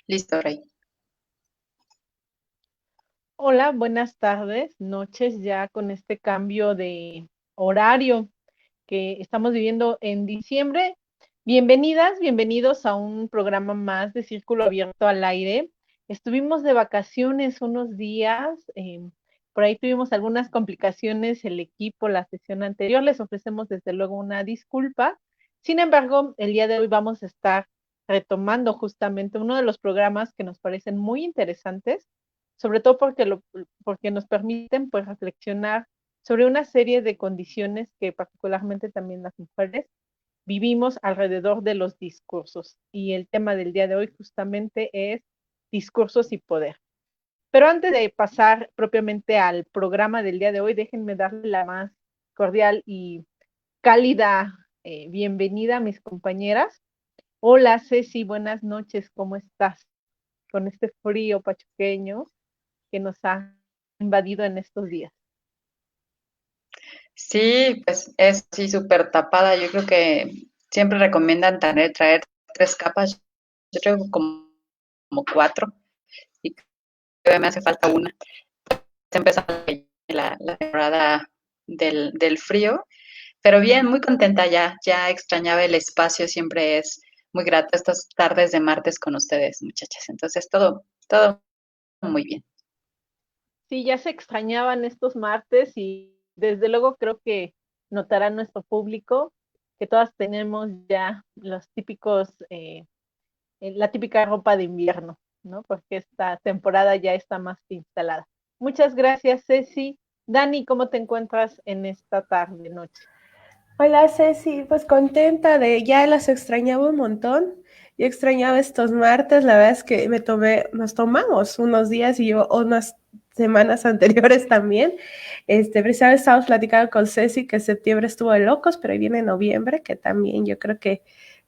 Listo, Rey. Hola, buenas tardes, noches ya con este cambio de horario que estamos viviendo en diciembre. Bienvenidas, bienvenidos a un programa más de Círculo Abierto al Aire. Estuvimos de vacaciones unos días, por ahí tuvimos algunas complicaciones el equipo la sesión anterior, les ofrecemos desde luego una disculpa. Sin embargo, el día de hoy vamos a estar retomando justamente uno de los programas que nos parecen muy interesantes, sobre todo porque nos permiten pues reflexionar sobre una serie de condiciones que particularmente también las mujeres vivimos alrededor de los discursos. Y el tema del día de hoy justamente es discursos y poder. Pero antes de pasar propiamente al programa del día de hoy, déjenme darle la más cordial y cálida bienvenida a mis compañeras. Hola Ceci, buenas noches, ¿cómo estás? Con este frío pachuqueño que nos ha invadido en estos días. Sí, pues es así súper tapada. Yo creo que siempre recomiendan traer 3 capas. Yo traigo como 4 y todavía me hace falta una. Está empezando la temporada del frío, pero bien, muy contenta ya. Ya extrañaba el espacio. Siempre es muy grato estas tardes de martes con ustedes, muchachas. Entonces, todo muy bien. Sí, ya se extrañaban estos martes y desde luego creo que notará nuestro público que todas tenemos ya los típicos, la típica ropa de invierno, ¿no? Porque esta temporada ya está más que instalada. Muchas gracias, Ceci. Dani, ¿cómo te encuentras en esta tarde, noche? Hola Ceci, pues contenta de, ya las extrañaba un montón. Yo extrañaba estos martes, la verdad es que nos tomamos unos días y yo unas semanas anteriores también. Precisamente estábamos platicando con Ceci que septiembre estuvo de locos, pero ahí viene noviembre, que también yo creo que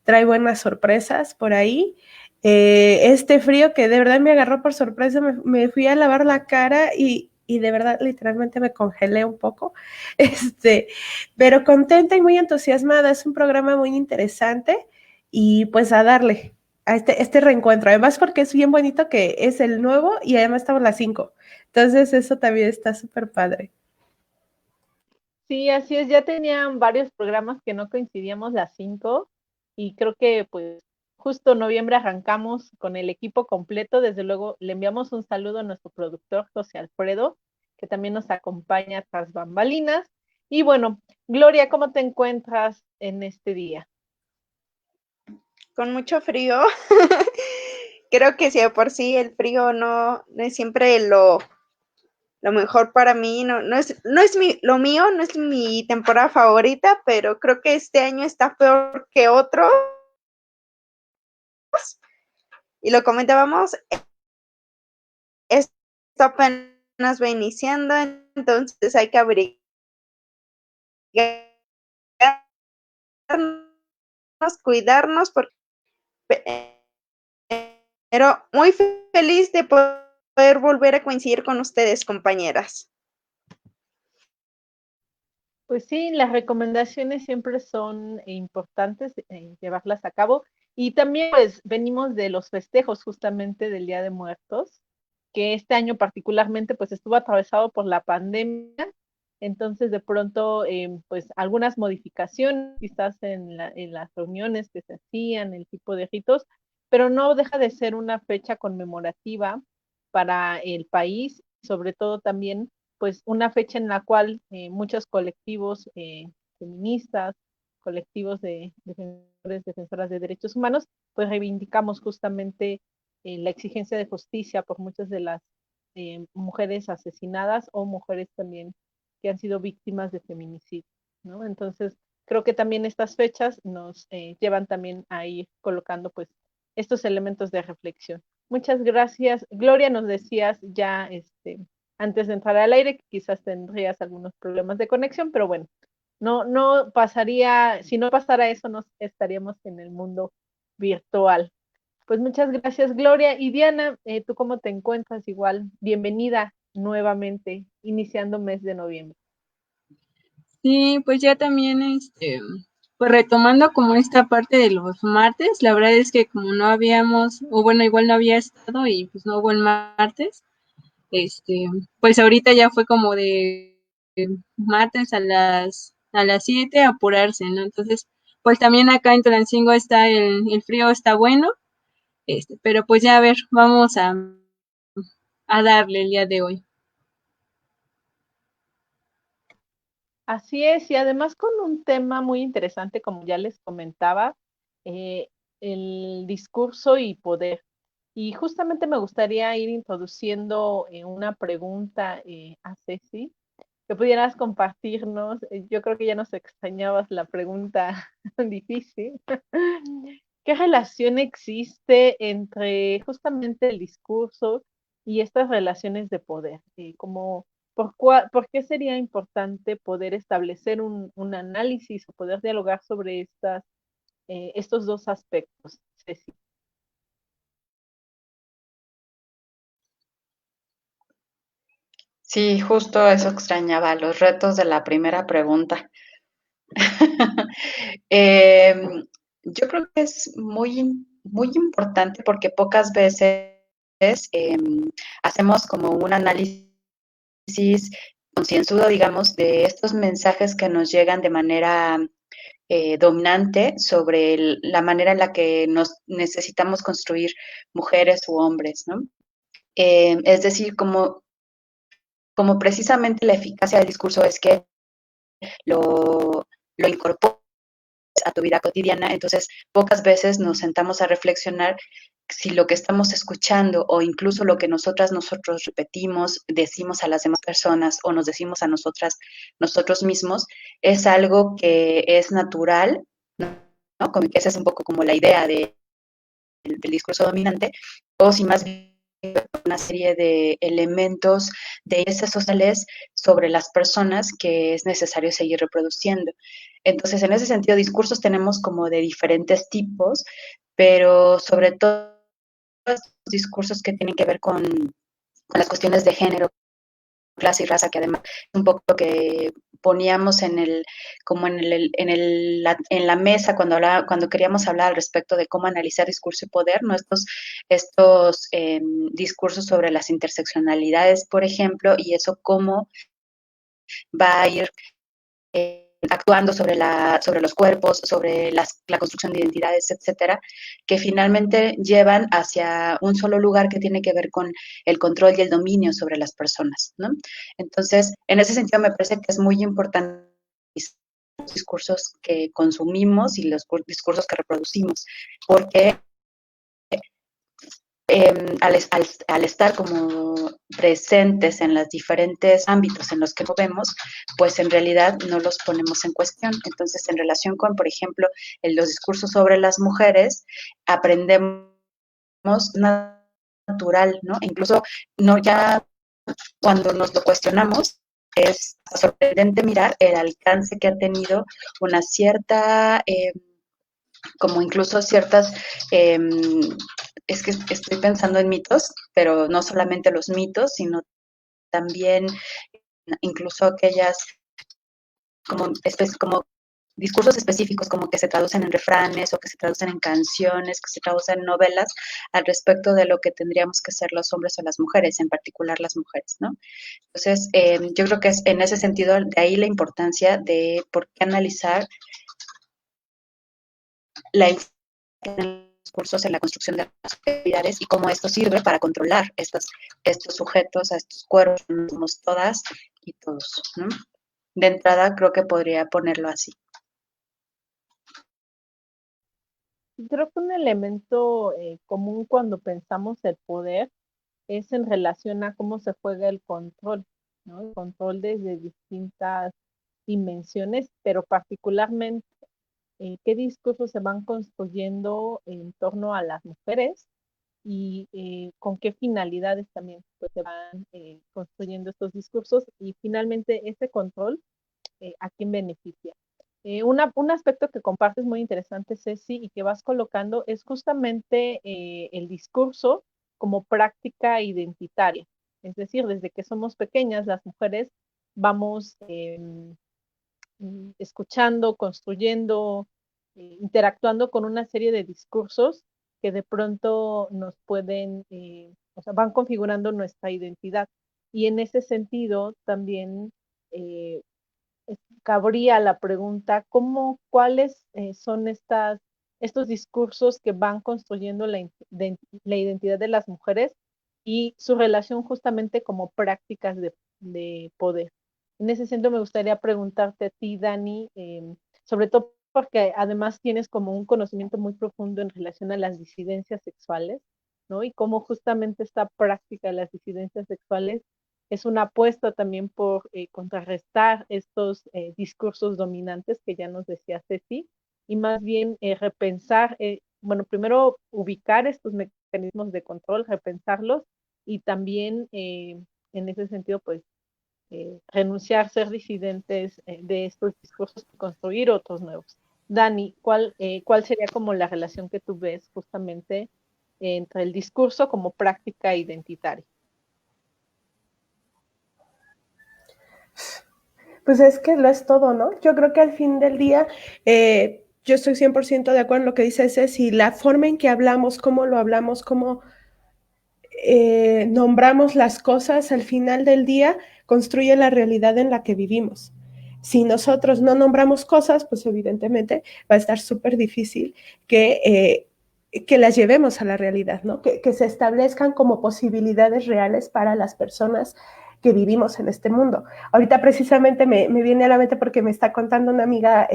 trae buenas sorpresas por ahí. Este frío que de verdad me agarró por sorpresa, me fui a lavar la cara y de verdad literalmente me congelé un poco. Este, pero contenta y muy entusiasmada. Es un programa muy interesante y pues a darle a este reencuentro. Además porque es bien bonito que es el nuevo y además estamos las 5. Entonces eso también está súper padre. Sí, así es, ya tenían varios programas que no coincidíamos las 5 y creo que pues justo noviembre arrancamos con el equipo completo. Desde luego le enviamos un saludo a nuestro productor José Alfredo, que también nos acompaña tras bambalinas. Y bueno, Gloria, ¿cómo te encuentras en este día? Con mucho frío. Creo que si de por sí el frío no es siempre lo mejor para mí, lo mío, no es mi temporada favorita, pero creo que este año está peor que otros. Y lo comentábamos, esto apenas va iniciando, entonces hay que abrigarnos, cuidarnos, pero muy feliz de poder volver a coincidir con ustedes, compañeras. Pues sí, las recomendaciones siempre son importantes llevarlas a cabo. Y también pues venimos de los festejos justamente del Día de Muertos, que este año particularmente pues estuvo atravesado por la pandemia. Entonces de pronto pues algunas modificaciones quizás en las reuniones que se hacían, el tipo de ritos, pero no deja de ser una fecha conmemorativa para el país, sobre todo también pues una fecha en la cual muchos colectivos feministas, colectivos de defensores, defensoras de derechos humanos, pues reivindicamos justamente la exigencia de justicia por muchas de las mujeres asesinadas o mujeres también que han sido víctimas de feminicidio, ¿no? Entonces, creo que también estas fechas nos llevan también a ir colocando pues estos elementos de reflexión. Muchas gracias. Gloria, nos decías ya antes de entrar al aire, que quizás tendrías algunos problemas de conexión, pero bueno, no pasaría, si no pasara eso, no estaríamos en el mundo virtual. Pues muchas gracias, Gloria. Y Diana, ¿tú cómo te encuentras? Igual, bienvenida nuevamente, iniciando mes de noviembre. Sí, pues ya también, pues retomando como esta parte de los martes, la verdad es que como no habíamos, o bueno, igual no había estado y pues no hubo el martes, pues ahorita ya fue como de martes a las 7 apurarse, ¿no? Entonces, pues también acá en Tulancingo está el frío está bueno, pero pues ya a ver, vamos a darle el día de hoy. Así es, y además con un tema muy interesante, como ya les comentaba, eh, el discurso y poder. Y justamente me gustaría ir introduciendo una pregunta a Ceci, que pudieras compartirnos. Yo creo que ya nos extrañabas la pregunta difícil. ¿Qué relación existe entre justamente el discurso y estas relaciones de poder? ¿Por qué sería importante poder establecer un análisis o poder dialogar sobre estos dos aspectos, Ceci? Sí, justo eso extrañaba, los retos de la primera pregunta. Yo creo que es muy importante porque pocas veces hacemos como un análisis concienzudo, digamos, de estos mensajes que nos llegan de manera dominante sobre la manera en la que nos necesitamos construir mujeres u hombres, ¿no? Es decir, como precisamente la eficacia del discurso es que lo incorpora a tu vida cotidiana, entonces pocas veces nos sentamos a reflexionar si lo que estamos escuchando o incluso lo que nosotros repetimos, decimos a las demás personas o nos decimos a nosotros mismos, es algo que es natural, ¿no? Como que esa es un poco como la idea del discurso dominante, o si más bien una serie de elementos de esas sociales sobre las personas que es necesario seguir reproduciendo. Entonces, en ese sentido, discursos tenemos como de diferentes tipos, pero sobre todo estos discursos que tienen que ver con las cuestiones de género, clase y raza, que además es un poco lo que poníamos como en la mesa cuando queríamos hablar al respecto de cómo analizar discurso y poder, ¿no? Estos discursos sobre las interseccionalidades, por ejemplo, y eso cómo va a ir actuando sobre los cuerpos, sobre la construcción de identidades, etcétera, que finalmente llevan hacia un solo lugar que tiene que ver con el control y el dominio sobre las personas, ¿no? Entonces, en ese sentido me parece que es muy importante los discursos que consumimos y los discursos que reproducimos, porque al estar como presentes en los diferentes ámbitos en los que movemos, pues en realidad no los ponemos en cuestión. Entonces, en relación con, por ejemplo, los discursos sobre las mujeres, aprendemos natural, ¿no? Incluso no ya cuando nos lo cuestionamos, es sorprendente mirar el alcance que ha tenido una cierta como incluso ciertas, eh, es que estoy pensando en mitos, pero no solamente los mitos, sino también incluso aquellas como discursos específicos como que se traducen en refranes o que se traducen en canciones, que se traducen en novelas al respecto de lo que tendríamos que ser los hombres o las mujeres, en particular las mujeres, ¿no? Entonces, yo creo que es en ese sentido, de ahí la importancia de por qué analizar la discursos en la construcción de las actividades y cómo esto sirve para controlar estos sujetos, a estos cuerpos, somos todas y todos, ¿no? De entrada creo que podría ponerlo así. Creo que un elemento común cuando pensamos el poder es en relación a cómo se juega el control, ¿no? El control desde distintas dimensiones, pero particularmente qué discursos se van construyendo en torno a las mujeres y con qué finalidades también pues, se van construyendo estos discursos y finalmente ese control a quién beneficia. Un aspecto que compartes muy interesante, Ceci, y que vas colocando es justamente el discurso como práctica identitaria. Es decir, desde que somos pequeñas, las mujeres vamos escuchando, construyendo interactuando con una serie de discursos que de pronto nos pueden, o sea, van configurando nuestra identidad. Y en ese sentido también eh, cabría la pregunta, ¿cuáles son estos discursos que van construyendo la identidad de las mujeres y su relación justamente como prácticas de poder? En ese sentido me gustaría preguntarte a ti, Dani, sobre todo porque además tienes como un conocimiento muy profundo en relación a las disidencias sexuales, ¿no? Y cómo justamente esta práctica de las disidencias sexuales es una apuesta también por contrarrestar estos discursos dominantes que ya nos decía Ceci, y más bien repensar, bueno, primero ubicar estos mecanismos de control, repensarlos, y también en ese sentido, pues, renunciar a ser disidentes de estos discursos y construir otros nuevos. Dani, ¿cuál sería como la relación que tú ves justamente entre el discurso como práctica identitaria? Pues es que lo es todo, ¿no? Yo creo que al fin del día, yo estoy 100% de acuerdo en lo que dice Ceci, la forma en que hablamos, cómo lo hablamos, cómo nombramos las cosas, al final del día construye la realidad en la que vivimos. Si nosotros no nombramos cosas, pues evidentemente va a estar súper difícil que las llevemos a la realidad, ¿no? Que se establezcan como posibilidades reales para las personas que vivimos en este mundo. Ahorita precisamente me viene a la mente porque me está contando una amiga,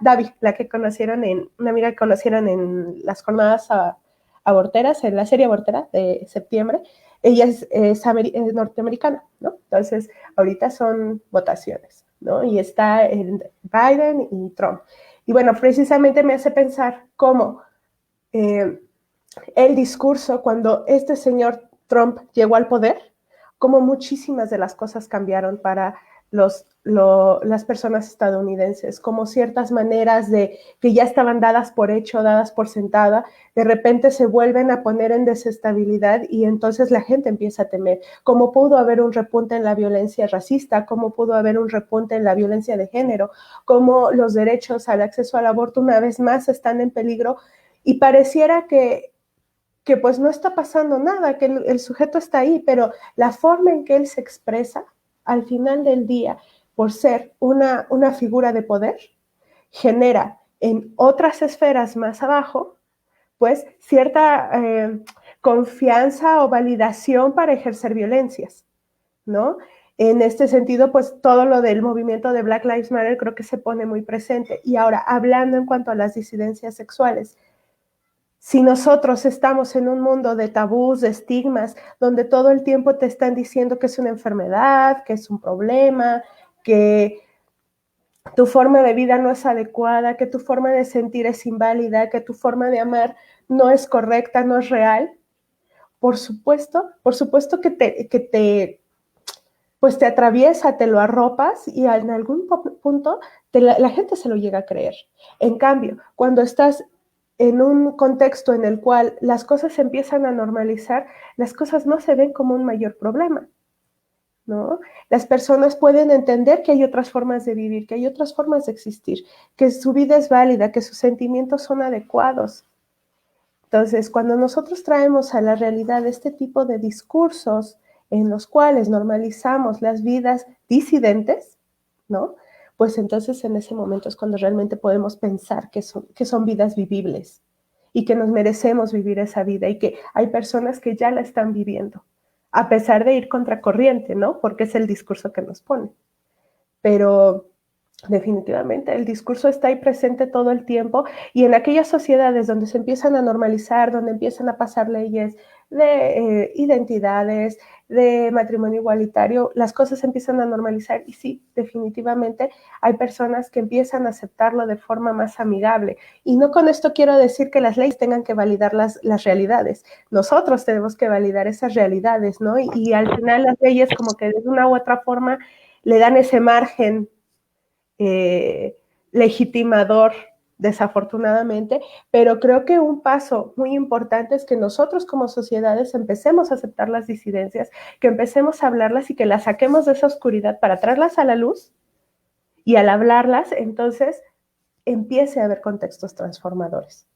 Davi, una amiga que conocieron en las jornadas aborteras, en la serie abortera de septiembre. Ella es norteamericana, ¿no? Entonces, ahorita son votaciones, ¿no? Y está Biden y Trump. Y bueno, precisamente me hace pensar cómo el discurso, cuando este señor Trump llegó al poder, como muchísimas de las cosas cambiaron para las personas estadounidenses, como ciertas maneras de que ya estaban dadas por hecho, dadas por sentada, de repente se vuelven a poner en desestabilidad y entonces la gente empieza a temer. Cómo pudo haber un repunte en la violencia racista, cómo pudo haber un repunte en la violencia de género, cómo los derechos al acceso al aborto una vez más están en peligro y pareciera que pues no está pasando nada, que el sujeto está ahí, pero la forma en que él se expresa, al final del día, por ser una figura de poder, genera en otras esferas más abajo, pues cierta confianza o validación para ejercer violencias, ¿no? En este sentido, pues todo lo del movimiento de Black Lives Matter creo que se pone muy presente. Y ahora, hablando en cuanto a las disidencias sexuales, si nosotros estamos en un mundo de tabús, de estigmas, donde todo el tiempo te están diciendo que es una enfermedad, que es un problema, que tu forma de vida no es adecuada, que tu forma de sentir es inválida, que tu forma de amar no es correcta, no es real, por supuesto pues te atraviesa, te lo arropas y en algún punto la gente se lo llega a creer. En cambio, cuando estás en un contexto en el cual las cosas se empiezan a normalizar, las cosas no se ven como un mayor problema, ¿no? Las personas pueden entender que hay otras formas de vivir, que hay otras formas de existir, que su vida es válida, que sus sentimientos son adecuados. Entonces, cuando nosotros traemos a la realidad este tipo de discursos en los cuales normalizamos las vidas disidentes, ¿no? Pues entonces en ese momento es cuando realmente podemos pensar que son vidas vivibles y que nos merecemos vivir esa vida y que hay personas que ya la están viviendo, a pesar de ir contracorriente, ¿no? Porque es el discurso que nos pone. Pero definitivamente, el discurso está ahí presente todo el tiempo y en aquellas sociedades donde se empiezan a normalizar, donde empiezan a pasar leyes de identidades, de matrimonio igualitario, las cosas empiezan a normalizar y sí, definitivamente hay personas que empiezan a aceptarlo de forma más amigable. Y no con esto quiero decir que las leyes tengan que validar las realidades. Nosotros tenemos que validar esas realidades, ¿no? Y al final las leyes como que de una u otra forma le dan ese margen legitimador, desafortunadamente, pero creo que un paso muy importante es que nosotros como sociedades empecemos a aceptar las disidencias, que empecemos a hablarlas y que las saquemos de esa oscuridad para traerlas a la luz y al hablarlas, entonces empiece a haber contextos transformadores.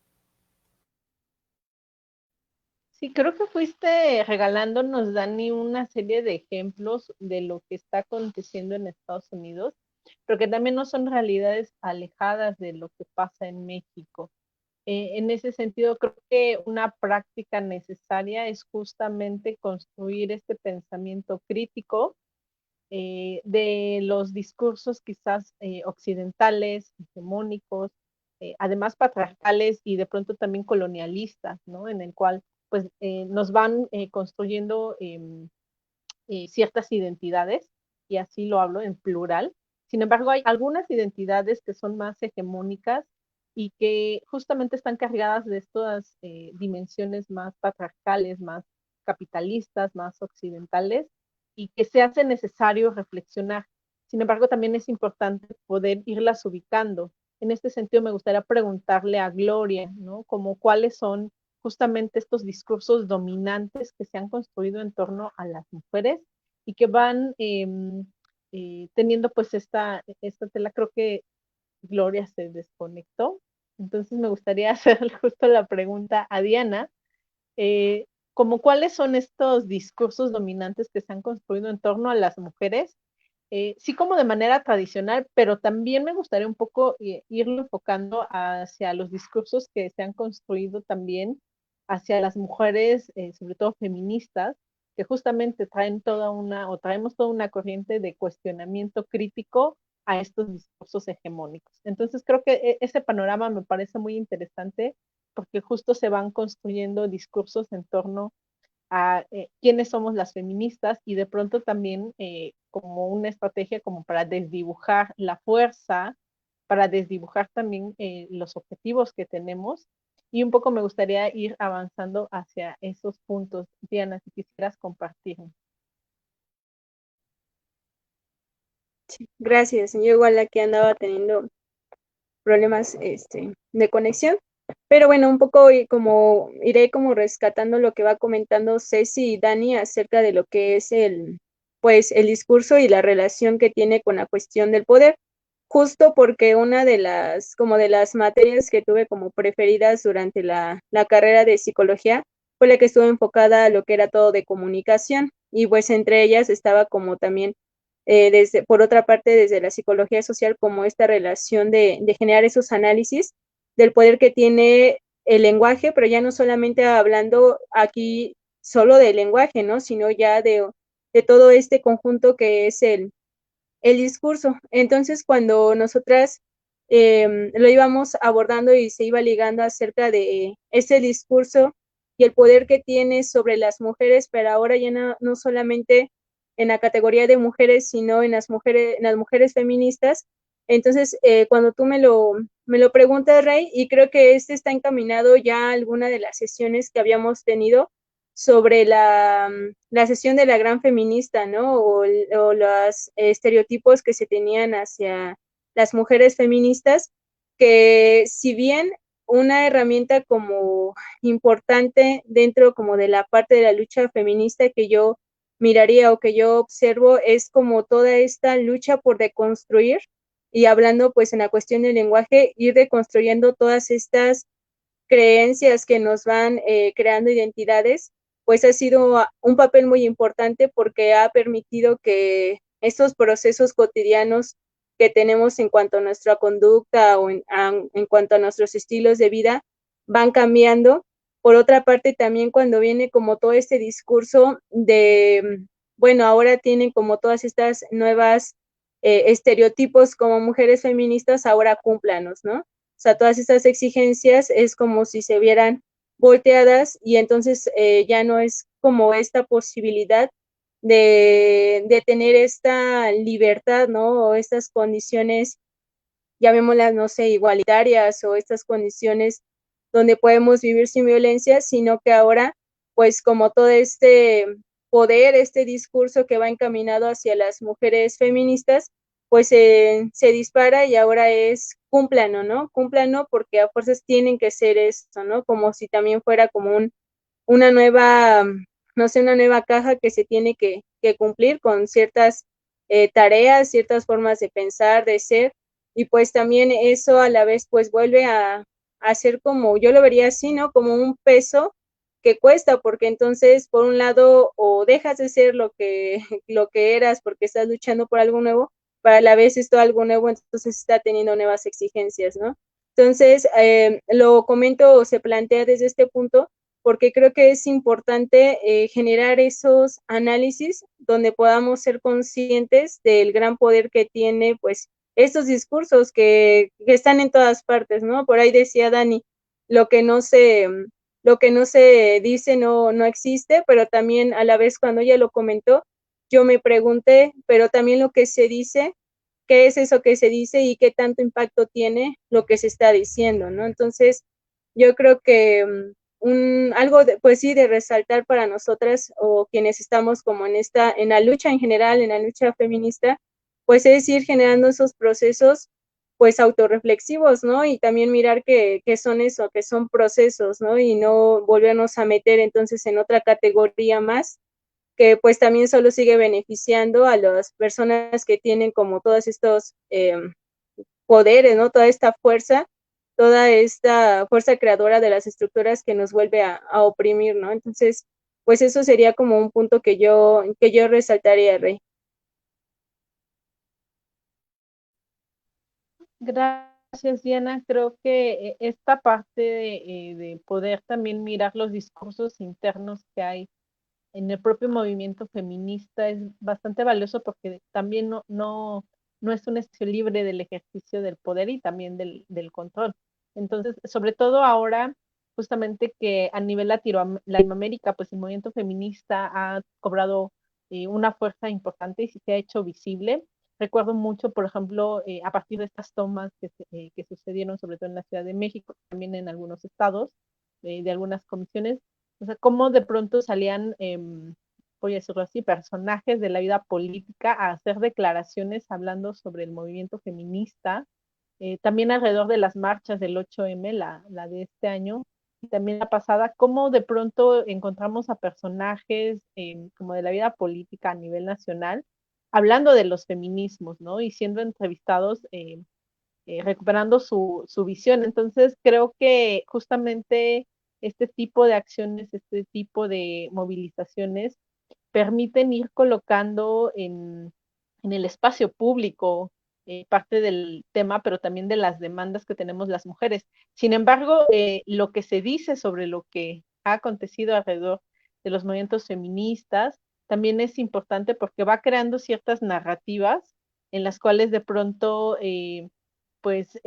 Sí, creo que fuiste regalándonos, Dani, una serie de ejemplos de lo que está aconteciendo en Estados Unidos, pero que también no son realidades alejadas de lo que pasa en México. En ese sentido, creo que una práctica necesaria es justamente construir este pensamiento crítico de los discursos quizás occidentales, hegemónicos, además patriarcales y de pronto también colonialistas, ¿no? En el cual pues nos van construyendo ciertas identidades, y así lo hablo en plural. Sin embargo, hay algunas identidades que son más hegemónicas y que justamente están cargadas de estas dimensiones más patriarcales, más capitalistas, más occidentales, y que se hace necesario reflexionar. Sin embargo, también es importante poder irlas ubicando. En este sentido, me gustaría preguntarle a Gloria, ¿no? Como cuáles son justamente estos discursos dominantes que se han construido en torno a las mujeres y que van teniendo pues esta tela. Creo que Gloria se desconectó, entonces me gustaría hacer justo la pregunta a Diana, eh, como cuáles son estos discursos dominantes que se han construido en torno a las mujeres, sí como de manera tradicional, pero también me gustaría un poco irlo enfocando hacia los discursos que se han construido también hacia las mujeres, sobre todo feministas, que justamente traen toda una, o traemos toda una corriente de cuestionamiento crítico a estos discursos hegemónicos. Entonces creo que ese panorama me parece muy interesante porque justo se van construyendo discursos en torno a quiénes somos las feministas, y de pronto también como una estrategia como para desdibujar la fuerza, para desdibujar también los objetivos que tenemos, y un poco me gustaría ir avanzando hacia esos puntos. Diana, si quisieras compartir. Sí, gracias. Yo igual aquí andaba teniendo problemas de conexión, pero bueno, un poco como iré como rescatando lo que va comentando Ceci y Dani acerca de lo que es pues el discurso y la relación que tiene con la cuestión del poder, justo porque una de las materias que tuve como preferidas durante la carrera de psicología fue la que estuvo enfocada a lo que era todo de comunicación, y pues entre ellas estaba como también por otra parte, desde la psicología social, como esta relación de generar esos análisis del poder que tiene el lenguaje, pero ya no solamente hablando aquí solo del lenguaje, ¿no? Sino ya de todo este conjunto que es el discurso. Entonces, cuando nosotras lo íbamos abordando y se iba ligando acerca de ese discurso y el poder que tiene sobre las mujeres, pero ahora ya no solamente en la categoría de mujeres, sino en las mujeres feministas. Entonces, cuando tú me lo preguntas, Rey, y creo que este está encaminado ya a alguna de las sesiones que habíamos tenido sobre la sesión de la gran feminista, ¿no? O los estereotipos que se tenían hacia las mujeres feministas, que si bien una herramienta como importante dentro como de la parte de la lucha feminista que yo miraría o que yo observo es como toda esta lucha por deconstruir, y hablando pues en la cuestión del lenguaje, ir deconstruyendo todas estas creencias que nos van creando identidades, pues ha sido un papel muy importante porque ha permitido que estos procesos cotidianos que tenemos en cuanto a nuestra conducta o en cuanto a nuestros estilos de vida van cambiando. Por otra parte, también cuando viene como todo este discurso de, bueno, ahora tienen como todas estas nuevas estereotipos como mujeres feministas, ahora cúmplanos, ¿no? O sea, todas estas exigencias es como si se vieran volteadas, y entonces ya no es como esta posibilidad de tener esta libertad, ¿no? O estas condiciones, llamémoslas, no sé, igualitarias, o estas condiciones donde podemos vivir sin violencia, sino que ahora, pues como todo este poder, este discurso que va encaminado hacia las mujeres feministas, pues se dispara, y ahora es cúmplano, ¿no? Cúmplano porque a fuerzas tienen que ser esto, ¿no? Como si también fuera como una nueva, no sé, una nueva caja que se tiene que cumplir con ciertas tareas, ciertas formas de pensar, de ser, y pues también eso a la vez pues vuelve a ser como, yo lo vería así, ¿no? Como un peso que cuesta, porque entonces por un lado o dejas de ser lo que eras porque estás luchando por algo nuevo, para a la vez esto algo nuevo, entonces está teniendo nuevas exigencias, ¿no? Entonces, lo comento o se plantea desde este punto porque creo que es importante generar esos análisis donde podamos ser conscientes del gran poder que tiene, pues, estos discursos que están en todas partes, ¿no? Por ahí decía Dani, lo que no se, lo que no se dice no existe, pero también a la vez cuando ella lo comentó, yo me pregunté, pero también lo que se dice, ¿qué es eso que se dice y qué tanto impacto tiene lo que se está diciendo, ¿no? Entonces, yo creo que algo de, pues sí, de resaltar para nosotras o quienes estamos como en la lucha en general, en la lucha feminista, pues es ir generando esos procesos pues autorreflexivos, ¿no? Y también mirar que son eso, que son procesos, ¿no? Y no volvernos a meter entonces en otra categoría más, que pues también solo sigue beneficiando a las personas que tienen como todos estos poderes, ¿no? Toda esta fuerza creadora de las estructuras que nos vuelve a oprimir, ¿no? Entonces, pues eso sería como un punto que yo resaltaría, Rey. Gracias, Diana. Creo que esta parte de poder también mirar los discursos internos que hay en el propio movimiento feminista es bastante valioso porque también no es un espacio libre del ejercicio del poder y también del control. Entonces, sobre todo ahora, justamente que a nivel Latinoamérica, pues el movimiento feminista ha cobrado una fuerza importante y se ha hecho visible. Recuerdo mucho, por ejemplo, a partir de estas tomas que sucedieron, sobre todo en la Ciudad de México, también en algunos estados, de algunas comisiones, o sea, cómo de pronto salían, voy a decirlo así, personajes de la vida política a hacer declaraciones hablando sobre el movimiento feminista, también alrededor de las marchas del 8M, la de este año, y también la pasada, cómo de pronto encontramos a personajes como de la vida política a nivel nacional, hablando de los feminismos, ¿no? Y siendo entrevistados, recuperando su visión. Entonces, creo que justamente este tipo de acciones, este tipo de movilizaciones permiten ir colocando en el espacio público parte del tema, pero también de las demandas que tenemos las mujeres. Sin embargo, lo que se dice sobre lo que ha acontecido alrededor de los movimientos feministas también es importante porque va creando ciertas narrativas en las cuales de pronto pues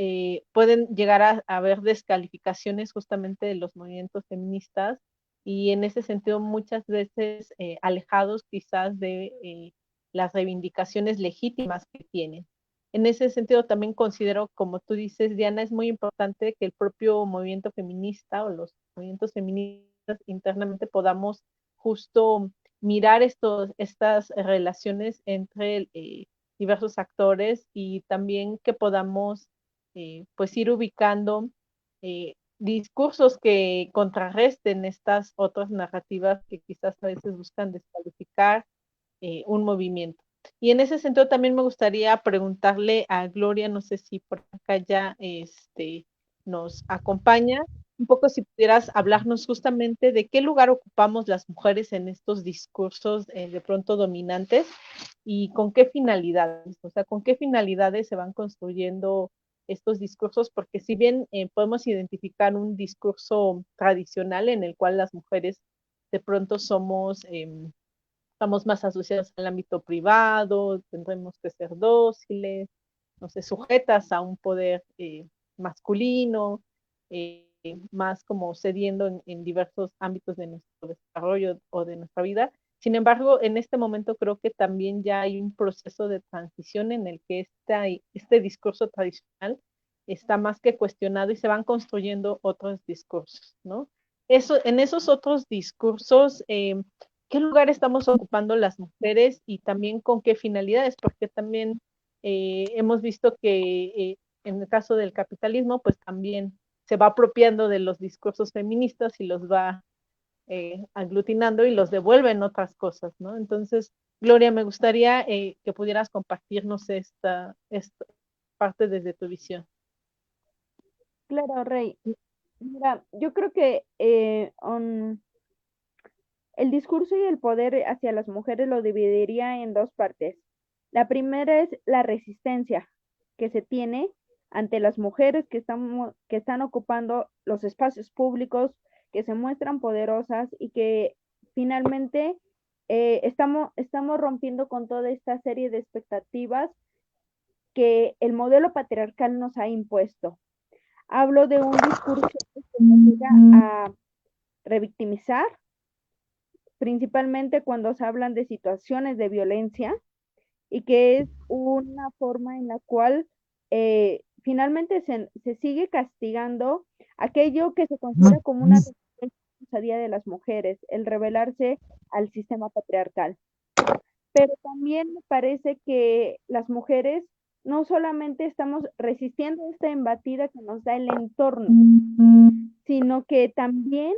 pueden llegar a haber descalificaciones justamente de los movimientos feministas y en ese sentido muchas veces alejados quizás de las reivindicaciones legítimas que tienen. En ese sentido también considero, como tú dices, Diana, es muy importante que el propio movimiento feminista o los movimientos feministas internamente podamos justo mirar estas relaciones entre diversos actores y también que podamos pues ir ubicando discursos que contrarresten estas otras narrativas que quizás a veces buscan descalificar un movimiento. Y en ese sentido también me gustaría preguntarle a Gloria, no sé si por acá ya nos acompaña, un poco si pudieras hablarnos justamente de qué lugar ocupamos las mujeres en estos discursos de pronto dominantes y con qué finalidades, o sea, con qué finalidades se van construyendo estos discursos, porque si bien podemos identificar un discurso tradicional en el cual las mujeres de pronto estamos más asociados al ámbito privado, tendremos que ser dóciles, no sé, sujetas a un poder masculino, más como cediendo en diversos ámbitos de nuestro desarrollo o de nuestra vida. Sin embargo, en este momento creo que también ya hay un proceso de transición en el que este discurso tradicional está más que cuestionado y se van construyendo otros discursos, ¿no? En esos otros discursos, qué lugar estamos ocupando las mujeres y también con qué finalidades, porque también hemos visto que en el caso del capitalismo, pues también se va apropiando de los discursos feministas y los va aglutinando y los devuelve en otras cosas, ¿no? Entonces, Gloria, me gustaría que pudieras compartirnos esta parte desde tu visión. Claro, Rey. Mira, yo creo que el discurso y el poder hacia las mujeres lo dividiría en dos partes. La primera es la resistencia que se tiene ante las mujeres que están ocupando los espacios públicos, que se muestran poderosas y que finalmente estamos rompiendo con toda esta serie de expectativas que el modelo patriarcal nos ha impuesto. Hablo de un discurso que nos llega a revictimizar, principalmente cuando se hablan de situaciones de violencia, y que es una forma en la cual finalmente se sigue castigando aquello que se considera como una responsabilidad de las mujeres, el rebelarse al sistema patriarcal. Pero también me parece que las mujeres no solamente estamos resistiendo esta embatida que nos da el entorno, sino que también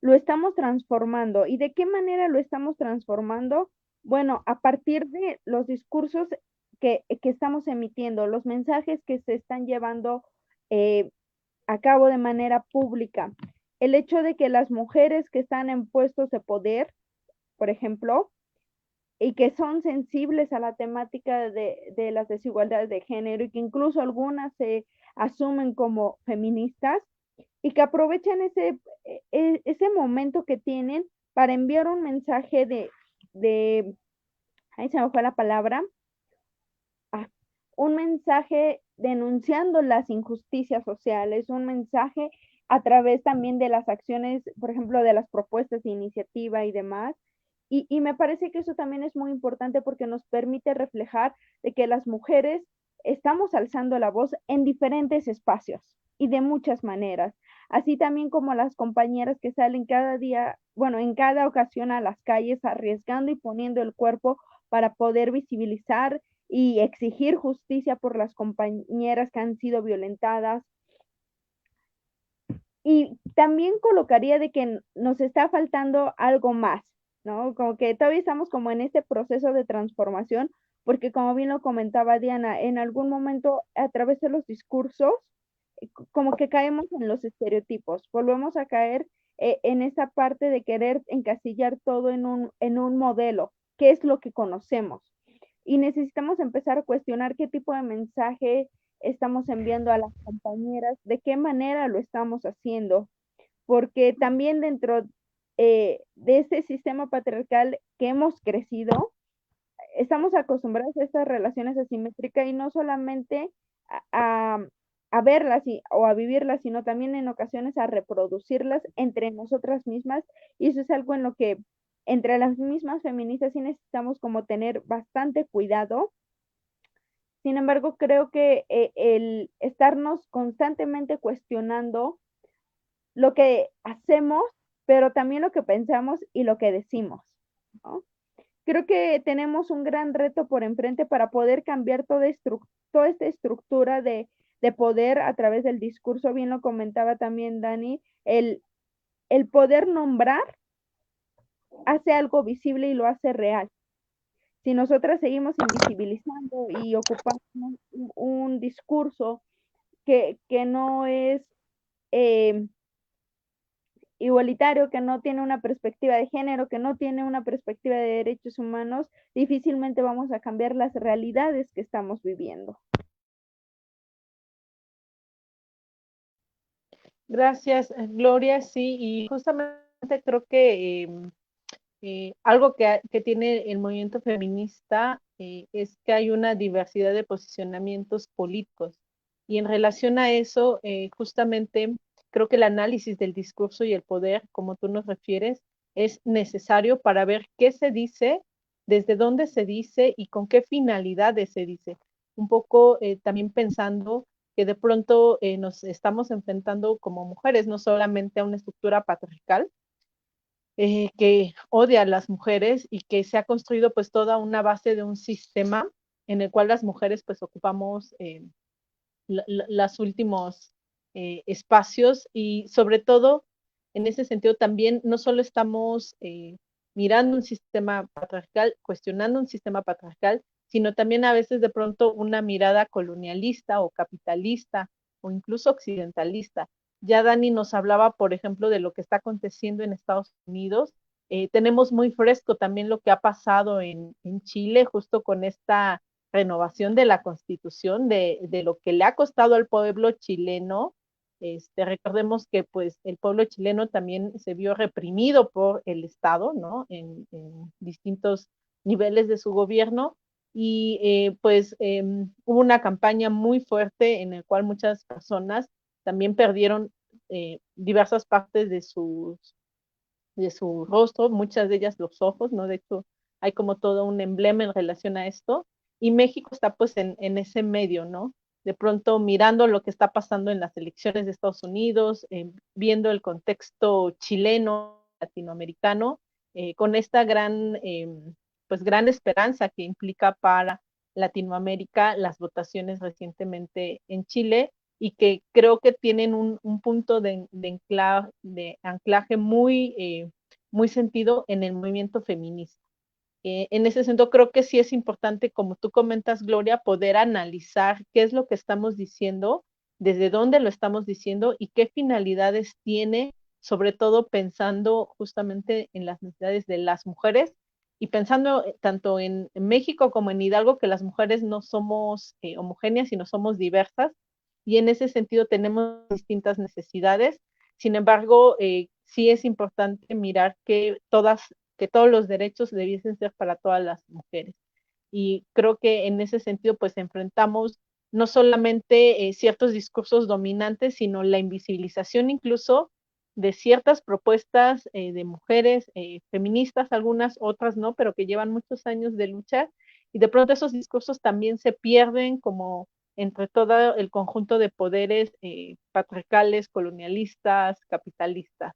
lo estamos transformando. ¿Y de qué manera lo estamos transformando? Bueno, a partir de los discursos que estamos emitiendo, los mensajes que se están llevando a cabo de manera pública. El hecho de que las mujeres que están en puestos de poder, por ejemplo, y que son sensibles a la temática de las desigualdades de género y que incluso algunas se asumen como feministas, y que aprovechan ese momento que tienen para enviar un mensaje ahí se me fue la palabra, un mensaje denunciando las injusticias sociales, un mensaje a través también de las acciones, por ejemplo, de las propuestas de iniciativa y demás. Y me parece que eso también es muy importante porque nos permite reflejar de que las mujeres estamos alzando la voz en diferentes espacios y de muchas maneras. Así también como las compañeras que salen cada día, bueno, en cada ocasión a las calles arriesgando y poniendo el cuerpo para poder visibilizar y exigir justicia por las compañeras que han sido violentadas. Y también colocaría de que nos está faltando algo más, ¿no? Como que todavía estamos como en este proceso de transformación, porque como bien lo comentaba Diana, en algún momento a través de los discursos, como que caemos en los estereotipos, volvemos a caer en esa parte de querer encasillar todo en un modelo, qué es lo que conocemos. Y necesitamos empezar a cuestionar qué tipo de mensaje estamos enviando a las compañeras, de qué manera lo estamos haciendo, porque también dentro de ese sistema patriarcal que hemos crecido, estamos acostumbrados a estas relaciones asimétricas y no solamente a, a verlas o a vivirlas, sino también en ocasiones a reproducirlas entre nosotras mismas, y eso es algo en lo que entre las mismas feministas sí necesitamos como tener bastante cuidado. Sin embargo, creo que el estarnos constantemente cuestionando lo que hacemos, pero también lo que pensamos y lo que decimos, ¿no? Creo que tenemos un gran reto por enfrente para poder cambiar toda esta estructura de poder a través del discurso. Bien lo comentaba también Dani, el poder nombrar hace algo visible y lo hace real. Si nosotras seguimos invisibilizando y ocupando un discurso que no es igualitario, que no tiene una perspectiva de género, que no tiene una perspectiva de derechos humanos, difícilmente vamos a cambiar las realidades que estamos viviendo. Gracias, Gloria. Sí, y justamente creo que algo que tiene el movimiento feminista es que hay una diversidad de posicionamientos políticos. Y en relación a eso, justamente creo que el análisis del discurso y el poder, como tú nos refieres, es necesario para ver qué se dice, desde dónde se dice y con qué finalidades se dice. Un poco también pensando que de pronto nos estamos enfrentando como mujeres, no solamente a una estructura patriarcal, que odia a las mujeres y que se ha construido pues toda una base de un sistema en el cual las mujeres pues ocupamos los últimos espacios, y sobre todo en ese sentido también no solo estamos mirando un sistema patriarcal, cuestionando un sistema patriarcal, sino también a veces de pronto una mirada colonialista o capitalista o incluso occidentalista. Ya Dani nos hablaba, por ejemplo, de lo que está aconteciendo en Estados Unidos. Tenemos muy fresco también lo que ha pasado en Chile, justo con esta renovación de la Constitución, de lo que le ha costado al pueblo chileno. Recordemos que pues el pueblo chileno también se vio reprimido por el Estado, ¿no? En distintos niveles de su gobierno y hubo una campaña muy fuerte en la cual muchas personas también perdieron diversas partes de su rostro, muchas de ellas los ojos, ¿no? De hecho, hay como todo un emblema en relación a esto. Y México está pues en ese medio, ¿no? De pronto mirando lo que está pasando en las elecciones de Estados Unidos, viendo el contexto chileno, latinoamericano, con esta gran esperanza que implica para Latinoamérica las votaciones recientemente en Chile y que creo que tienen un punto de anclaje muy sentido en el movimiento feminista. En ese sentido, creo que sí es importante, como tú comentas, Gloria, poder analizar qué es lo que estamos diciendo, desde dónde lo estamos diciendo y qué finalidades tiene, sobre todo pensando justamente en las necesidades de las mujeres y pensando tanto en México como en Hidalgo, que las mujeres no somos homogéneas, sino somos diversas y en ese sentido tenemos distintas necesidades. Sin embargo, sí es importante mirar que todos los derechos debiesen ser para todas las mujeres. Y creo que en ese sentido, pues enfrentamos no solamente ciertos discursos dominantes, sino la invisibilización incluso de ciertas propuestas de mujeres feministas, algunas, otras no, pero que llevan muchos años de lucha, y de pronto esos discursos también se pierden como entre todo el conjunto de poderes patriarcales, colonialistas, capitalistas.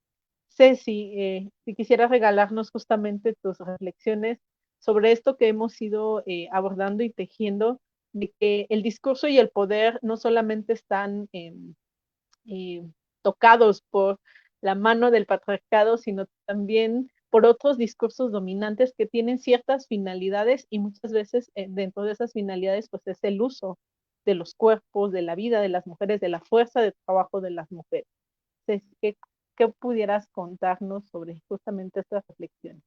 Ceci, si quisieras regalarnos justamente tus reflexiones sobre esto que hemos ido abordando y tejiendo, de que el discurso y el poder no solamente están eh, tocados por la mano del patriarcado, sino también por otros discursos dominantes que tienen ciertas finalidades y muchas veces dentro de esas finalidades pues es el uso de los cuerpos, de la vida de las mujeres, de la fuerza de trabajo de las mujeres. Entonces, ¿qué pudieras contarnos sobre justamente estas reflexiones?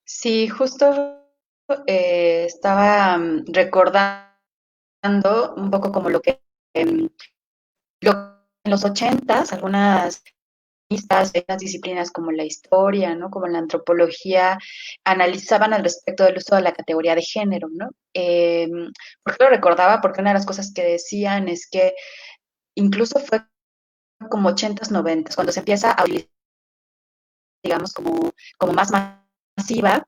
Sí, justo estaba recordando un poco como lo que en los ochentas, algunas las disciplinas como la historia, ¿no? Como la antropología, analizaban al respecto del uso de la categoría de género, ¿no? ¿Por qué lo recordaba? Porque una de las cosas que decían es que incluso fue como ochentas, noventas, cuando se empieza a utilizar, digamos, como más masiva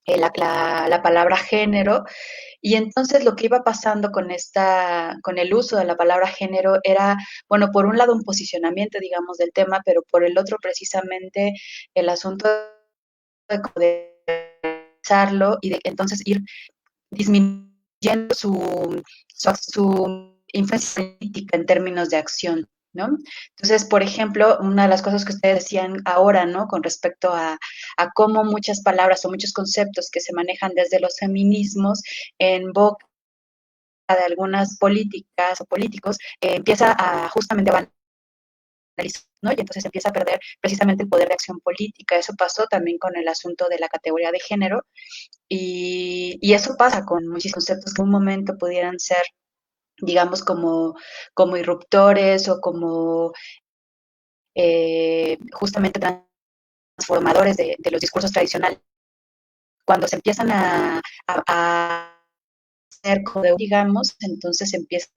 la palabra género, y entonces lo que iba pasando con el uso de la palabra género era, bueno, por un lado un posicionamiento, digamos, del tema, pero por el otro precisamente el asunto de usarlo y de entonces ir disminuyendo su influencia política en términos de acción, ¿no? Entonces, por ejemplo, una de las cosas que ustedes decían ahora, ¿no? Con respecto a cómo muchas palabras o muchos conceptos que se manejan desde los feminismos en boca de algunas políticas o políticos, empieza a justamente a ¿no? Y entonces empieza a perder precisamente el poder de acción política. Eso pasó también con el asunto de la categoría de género y eso pasa con muchos conceptos que en un momento pudieran ser, digamos, como irruptores o como justamente transformadores de los discursos tradicionales. Cuando se empiezan a hacer, digamos, entonces empieza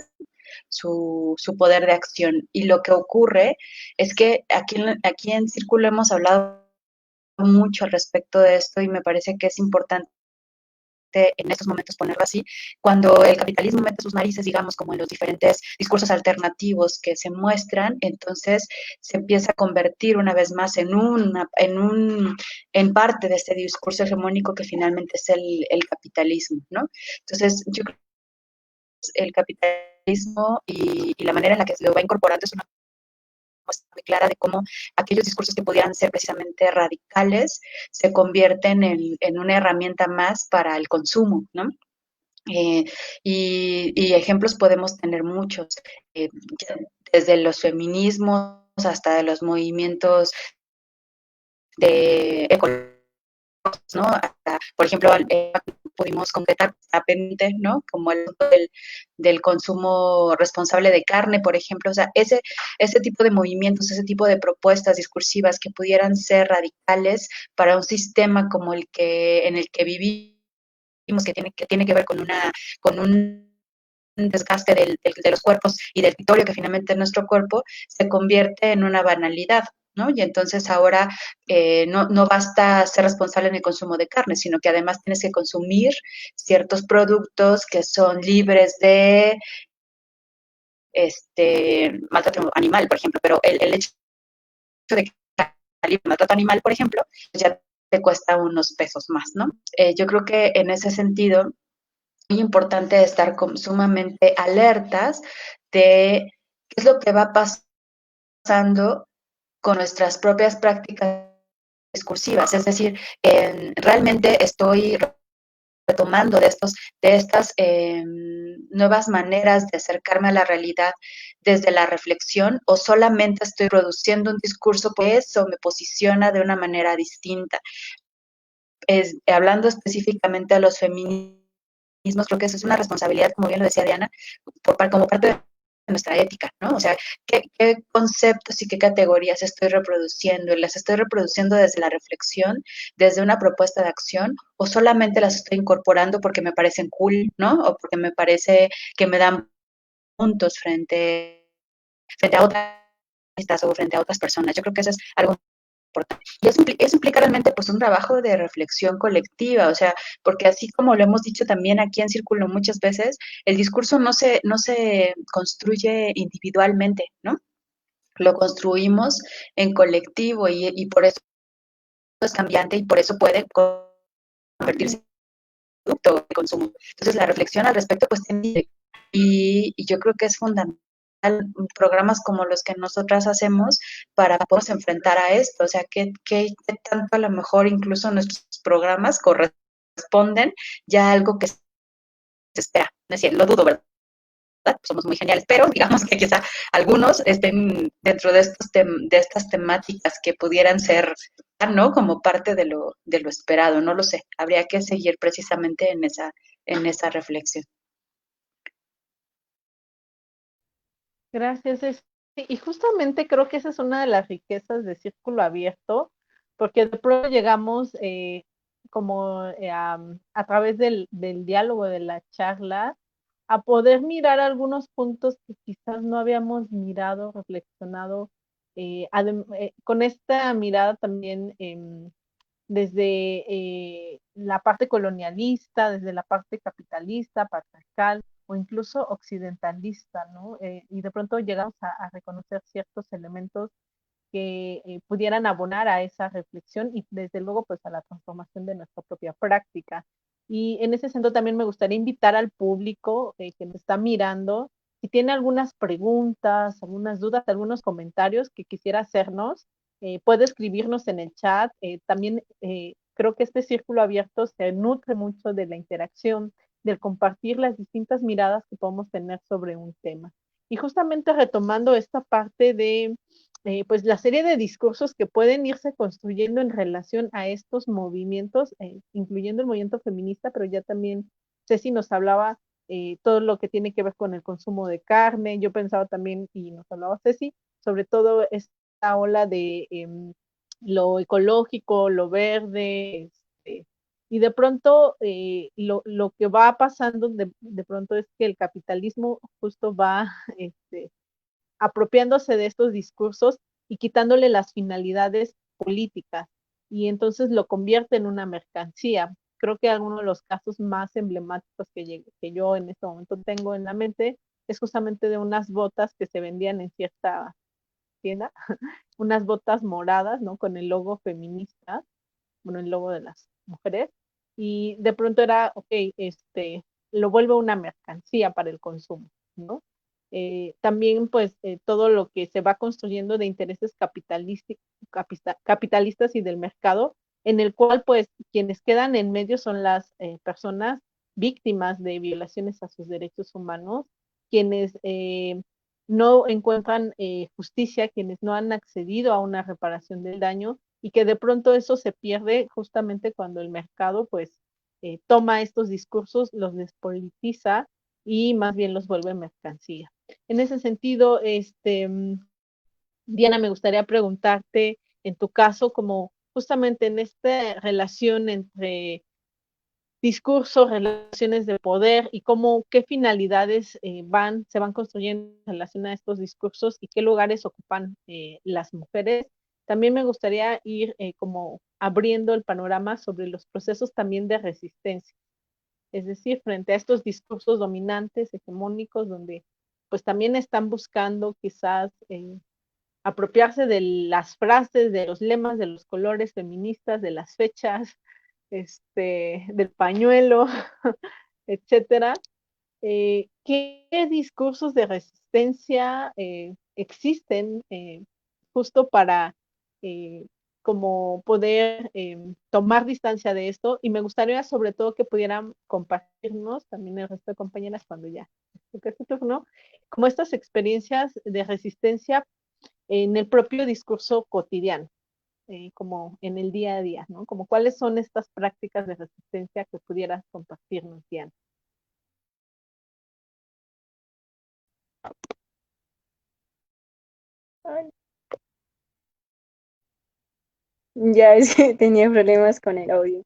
su poder de acción. Y lo que ocurre es que aquí en Círculo hemos hablado mucho al respecto de esto y me parece que es importante en estos momentos ponerlo así, cuando el capitalismo mete sus narices, digamos, como en los diferentes discursos alternativos que se muestran, entonces se empieza a convertir una vez más en parte de este discurso hegemónico que finalmente es el capitalismo, ¿no? Entonces, yo creo que el capitalismo y la manera en la que se lo va incorporando es una propuesta muy clara de cómo aquellos discursos que pudieran ser precisamente radicales se convierten en una herramienta más para el consumo, ¿no? Y ejemplos podemos tener muchos, eh, desde los feminismos hasta de los movimientos de ecológicos, ¿no? Hasta, por ejemplo, pudimos concretar a pendiente, ¿no? Como el del consumo responsable de carne, por ejemplo, o sea, ese tipo de movimientos, ese tipo de propuestas discursivas que pudieran ser radicales para un sistema como en el que vivimos, que tiene que ver con un desgaste de los cuerpos y del territorio que finalmente es nuestro cuerpo, se convierte en una banalidad, ¿no? Y entonces ahora no basta ser responsable en el consumo de carne, sino que además tienes que consumir ciertos productos que son libres de maltrato animal, por ejemplo, pero el hecho de que libre de maltrato animal, por ejemplo, ya te cuesta unos pesos más, ¿no? Yo creo que en ese sentido muy importante estar sumamente alertas de qué es lo que va pasando con nuestras propias prácticas discursivas. Es decir, realmente estoy retomando de estas nuevas maneras de acercarme a la realidad desde la reflexión o solamente estoy produciendo un discurso, pues eso me posiciona de una manera distinta. Hablando específicamente a los feminismos, creo que eso es una responsabilidad, como bien lo decía Diana, como parte de nuestra ética, ¿no? O sea, ¿qué conceptos y qué categorías estoy reproduciendo? ¿Las estoy reproduciendo desde la reflexión, desde una propuesta de acción, o solamente las estoy incorporando porque me parecen cool, ¿no? O porque me parece que me dan puntos frente a otras o frente a otras personas? Yo creo que eso es algo importante. Y eso implica realmente pues un trabajo de reflexión colectiva, o sea, porque así como lo hemos dicho también aquí en Círculo muchas veces, el discurso no se construye individualmente, ¿no? Lo construimos en colectivo y por eso es cambiante y por eso puede convertirse en producto de consumo. Entonces la reflexión al respecto pues y yo creo que es fundamental programas como los que nosotras hacemos para podernos enfrentar a esto, o sea, que tanto a lo mejor incluso nuestros programas corresponden ya a algo que se espera. Es decir, lo dudo, ¿verdad? Somos muy geniales, pero digamos que quizá algunos estén dentro de estas temáticas que pudieran ser, ¿no? Como parte de lo esperado, no lo sé. Habría que seguir precisamente en esa reflexión. Gracias. Y justamente creo que esa es una de las riquezas de Círculo Abierto, porque de pronto llegamos como a través del diálogo, de la charla, a poder mirar algunos puntos que quizás no habíamos mirado, reflexionado, con esta mirada también desde la parte colonialista, desde la parte capitalista, patriarcal o incluso occidentalista, ¿no? Y de pronto llegamos a reconocer ciertos elementos que pudieran abonar a esa reflexión y desde luego pues a la transformación de nuestra propia práctica. Y en ese sentido también me gustaría invitar al público que me está mirando, si tiene algunas preguntas, algunas dudas, algunos comentarios que quisiera hacernos, puede escribirnos en el chat. También creo que este círculo abierto se nutre mucho de la interacción, del compartir las distintas miradas que podemos tener sobre un tema. Y justamente retomando esta parte de pues la serie de discursos que pueden irse construyendo en relación a estos movimientos, incluyendo el movimiento feminista, pero ya también Ceci nos hablaba todo lo que tiene que ver con el consumo de carne. Yo pensaba también, y nos hablaba Ceci, sobre todo esta ola de lo ecológico, lo verde, y de pronto lo que va pasando de pronto es que el capitalismo justo va apropiándose de estos discursos y quitándole las finalidades políticas y entonces lo convierte en una mercancía. Creo que alguno de los casos más emblemáticos que yo en este momento tengo en la mente es justamente de unas botas que se vendían en cierta tienda, unas botas moradas, ¿no? Con el logo feminista, bueno, el logo de las mujeres, y de pronto era, ok, lo vuelve una mercancía para el consumo, ¿no? también pues todo lo que se va construyendo de intereses capitalistas y del mercado, en el cual pues quienes quedan en medio son las personas víctimas de violaciones a sus derechos humanos, quienes no encuentran justicia, quienes no han accedido a una reparación del daño y que de pronto eso se pierde justamente cuando el mercado pues toma estos discursos, los despolitiza y más bien los vuelve mercancía. En ese sentido, Diana, me gustaría preguntarte, en tu caso, como justamente en esta relación entre discursos, relaciones de poder y cómo, qué finalidades se van construyendo en relación a estos discursos y qué lugares ocupan las mujeres. También me gustaría ir como abriendo el panorama sobre los procesos también de resistencia, es decir, frente a estos discursos dominantes, hegemónicos, donde pues también están buscando quizás apropiarse de las frases, de los lemas, de los colores feministas, de las fechas, del pañuelo, etcétera. ¿Qué discursos de resistencia existen justo para como poder tomar distancia de esto? Y me gustaría sobre todo que pudieran compartirnos también el resto de compañeras cuando ya toque este turno, como estas experiencias de resistencia en el propio discurso cotidiano, como en el día a día, ¿no? Como cuáles son estas prácticas de resistencia que pudieras compartirnos, Diana. Ya es que tenía problemas con el audio.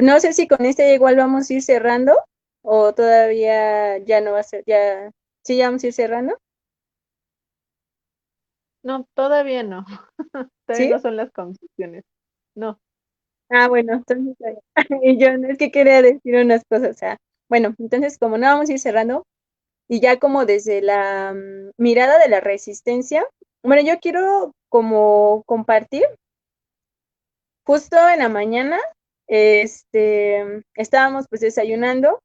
No sé si con este igual vamos a ir cerrando o todavía ya no va a ser, ya, sí, ya vamos a ir cerrando. No, todavía no. Todavía ¿Sí? no son las conclusiones. No. Ah, bueno, entonces, y yo no es que quería decir unas cosas, o sea, bueno, entonces como no vamos a ir cerrando y ya como desde la mirada de la resistencia, bueno, yo quiero como compartir, justo en la mañana, estábamos pues desayunando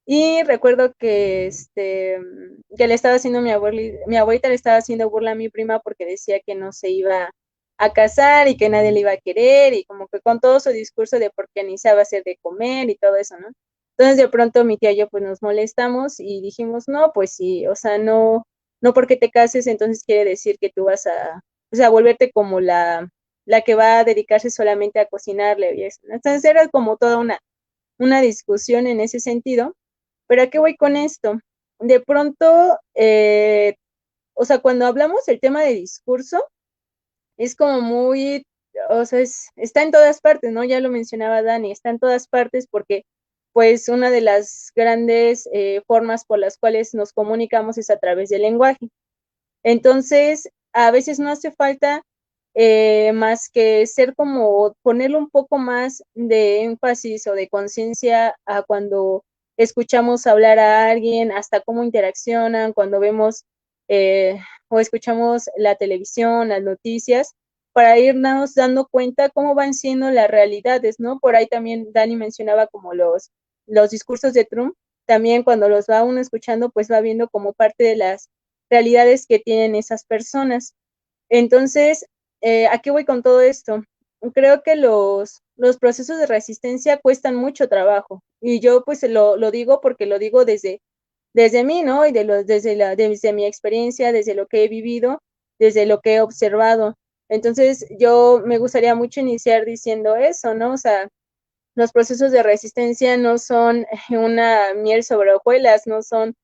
y recuerdo que le estaba haciendo mi abuelita le estaba haciendo burla a mi prima porque decía que no se iba a casar y que nadie le iba a querer y como que con todo su discurso de por qué ni sabe hacer de comer y todo eso, ¿no? Entonces de pronto mi tía y yo pues nos molestamos y dijimos, no, pues sí, o sea, no porque te cases entonces quiere decir que tú vas o sea, volverte como la que va a dedicarse solamente a cocinarle y eso, ¿no? Entonces era como toda una discusión en ese sentido. Pero ¿a qué voy con esto? De pronto, o sea, cuando hablamos del tema de discurso, es como muy, o sea, está en todas partes, ¿no? Ya lo mencionaba Dani, está en todas partes porque pues una de las grandes formas por las cuales nos comunicamos es a través del lenguaje. Entonces, a veces no hace falta más que ser como ponerle un poco más de énfasis o de conciencia a cuando escuchamos hablar a alguien, hasta cómo interaccionan, cuando vemos o escuchamos la televisión, las noticias, para irnos dando cuenta cómo van siendo las realidades, ¿no? Por ahí también Dani mencionaba como los discursos de Trump, también cuando los va uno escuchando, pues va viendo como parte de las realidades que tienen esas personas. Entonces, ¿a qué voy con todo esto? Creo que los procesos de resistencia cuestan mucho trabajo y yo pues lo digo porque lo digo desde mí, ¿no? Y desde mi experiencia, desde lo que he vivido, desde lo que he observado. Entonces, yo me gustaría mucho iniciar diciendo eso, ¿no? O sea, los procesos de resistencia no son una miel sobre hojuelas, no son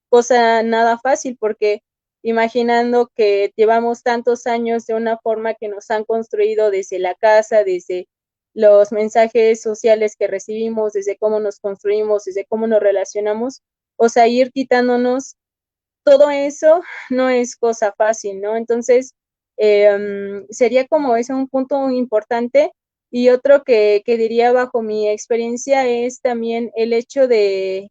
cosa nada fácil, porque imaginando que llevamos tantos años de una forma que nos han construido desde la casa, desde los mensajes sociales que recibimos, desde cómo nos construimos, desde cómo nos relacionamos, o sea, ir quitándonos todo eso no es cosa fácil, ¿no? Entonces, sería como ese un punto muy importante. Y otro que diría bajo mi experiencia es también el hecho de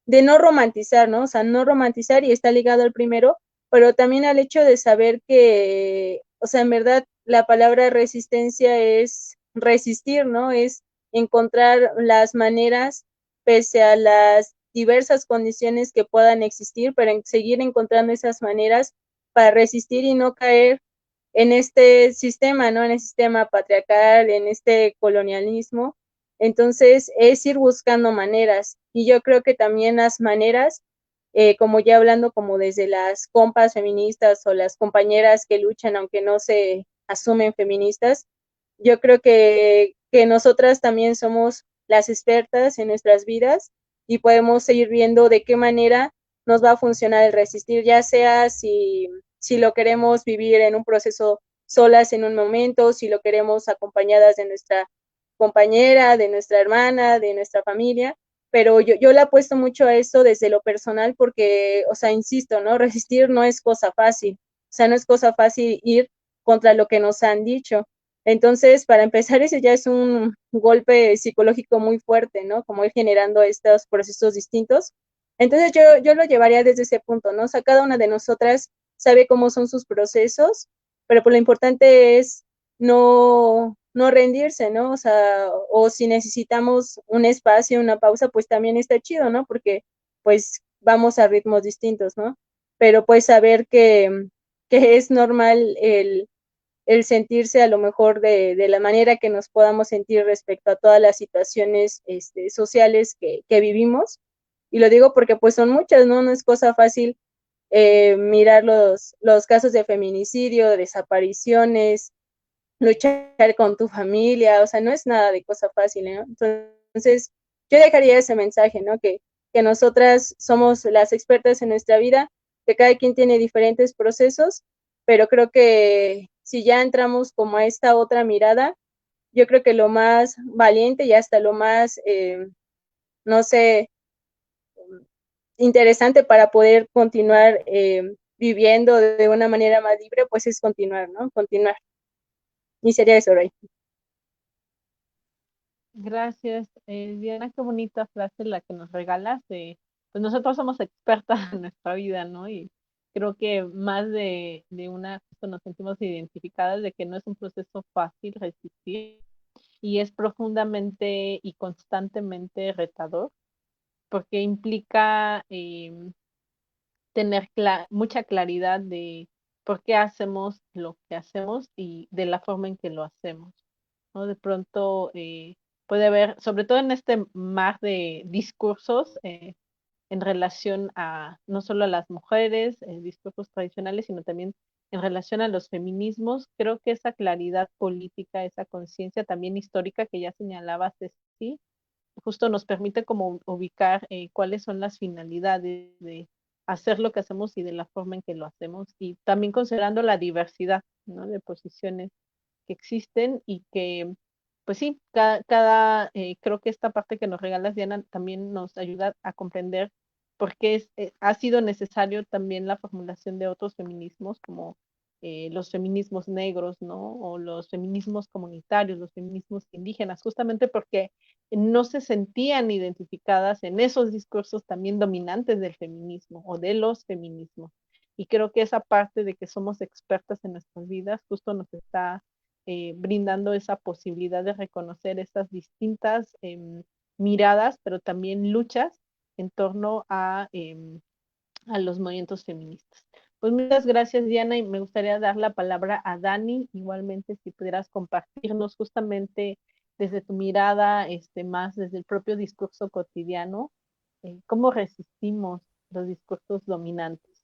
no romantizar, ¿no? O sea, no romantizar y está ligado al primero, pero también al hecho de saber que, o sea, en verdad la palabra resistencia es resistir, ¿no? Es encontrar las maneras, pese a las diversas condiciones que puedan existir, pero en seguir encontrando esas maneras para resistir y no caer en este sistema, ¿no? En el sistema patriarcal, en este colonialismo. Entonces, es ir buscando maneras. Y yo creo que también las maneras, como ya hablando como desde las compas feministas o las compañeras que luchan, aunque no se asumen feministas, yo creo que nosotras también somos las expertas en nuestras vidas y podemos seguir viendo de qué manera nos va a funcionar el resistir, ya sea si lo queremos vivir en un proceso solas en un momento, si lo queremos acompañadas de nuestra compañera, de nuestra hermana, de nuestra familia, pero yo le apuesto mucho a eso desde lo personal porque, o sea, insisto, ¿no? Resistir no es cosa fácil, o sea, no es cosa fácil ir contra lo que nos han dicho. Entonces, para empezar, ese ya es un golpe psicológico muy fuerte, ¿no? Como ir generando estos procesos distintos. Entonces, yo lo llevaría desde ese punto, ¿no? O sea, cada una de nosotras sabe cómo son sus procesos, pero pues lo importante es no rendirse, ¿no? O sea, o si necesitamos un espacio, una pausa, pues también está chido, ¿no? Porque pues vamos a ritmos distintos, ¿no? Pero pues saber que es normal el sentirse a lo mejor de la manera que nos podamos sentir respecto a todas las situaciones sociales que vivimos. Y lo digo porque pues son muchas, ¿no? No es cosa fácil mirar los casos de feminicidio, de desapariciones, luchar con tu familia, o sea, no es nada de cosa fácil, ¿no? Entonces, yo dejaría ese mensaje, ¿no? Que nosotras somos las expertas en nuestra vida, que cada quien tiene diferentes procesos, pero creo que si ya entramos como a esta otra mirada, yo creo que lo más valiente y hasta lo más, no sé, interesante para poder continuar viviendo de una manera más libre, pues es continuar, ¿no? Continuar. Y sería eso, Ray. Gracias, Diana, qué bonita frase la que nos regalas. Pues nosotros somos expertas en nuestra vida, ¿no? Y creo que más de una justo nos sentimos identificadas de que no es un proceso fácil resistir y es profundamente y constantemente retador porque implica tener mucha claridad de por qué hacemos lo que hacemos y de la forma en que lo hacemos, ¿no? De pronto puede haber, sobre todo en este mar de discursos en relación a no solo a las mujeres, discursos tradicionales, sino también en relación a los feminismos, creo que esa claridad política, esa conciencia también histórica que ya señalabas, sí, justo nos permite como ubicar cuáles son las finalidades de hacer lo que hacemos y de la forma en que lo hacemos y también considerando la diversidad, ¿no? De posiciones que existen y que, pues sí, creo que esta parte que nos regalas, Diana, también nos ayuda a comprender por qué ha sido necesario también la formulación de otros feminismos como los feminismos negros, ¿no? O los feminismos comunitarios, los feminismos indígenas, justamente porque no se sentían identificadas en esos discursos también dominantes del feminismo o de los feminismos. Y creo que esa parte de que somos expertas en nuestras vidas justo nos está brindando esa posibilidad de reconocer estas distintas miradas, pero también luchas en torno a los movimientos feministas. Pues muchas gracias, Diana, y me gustaría dar la palabra a Dani, igualmente si pudieras compartirnos justamente desde tu mirada, más desde el propio discurso cotidiano, cómo resistimos los discursos dominantes.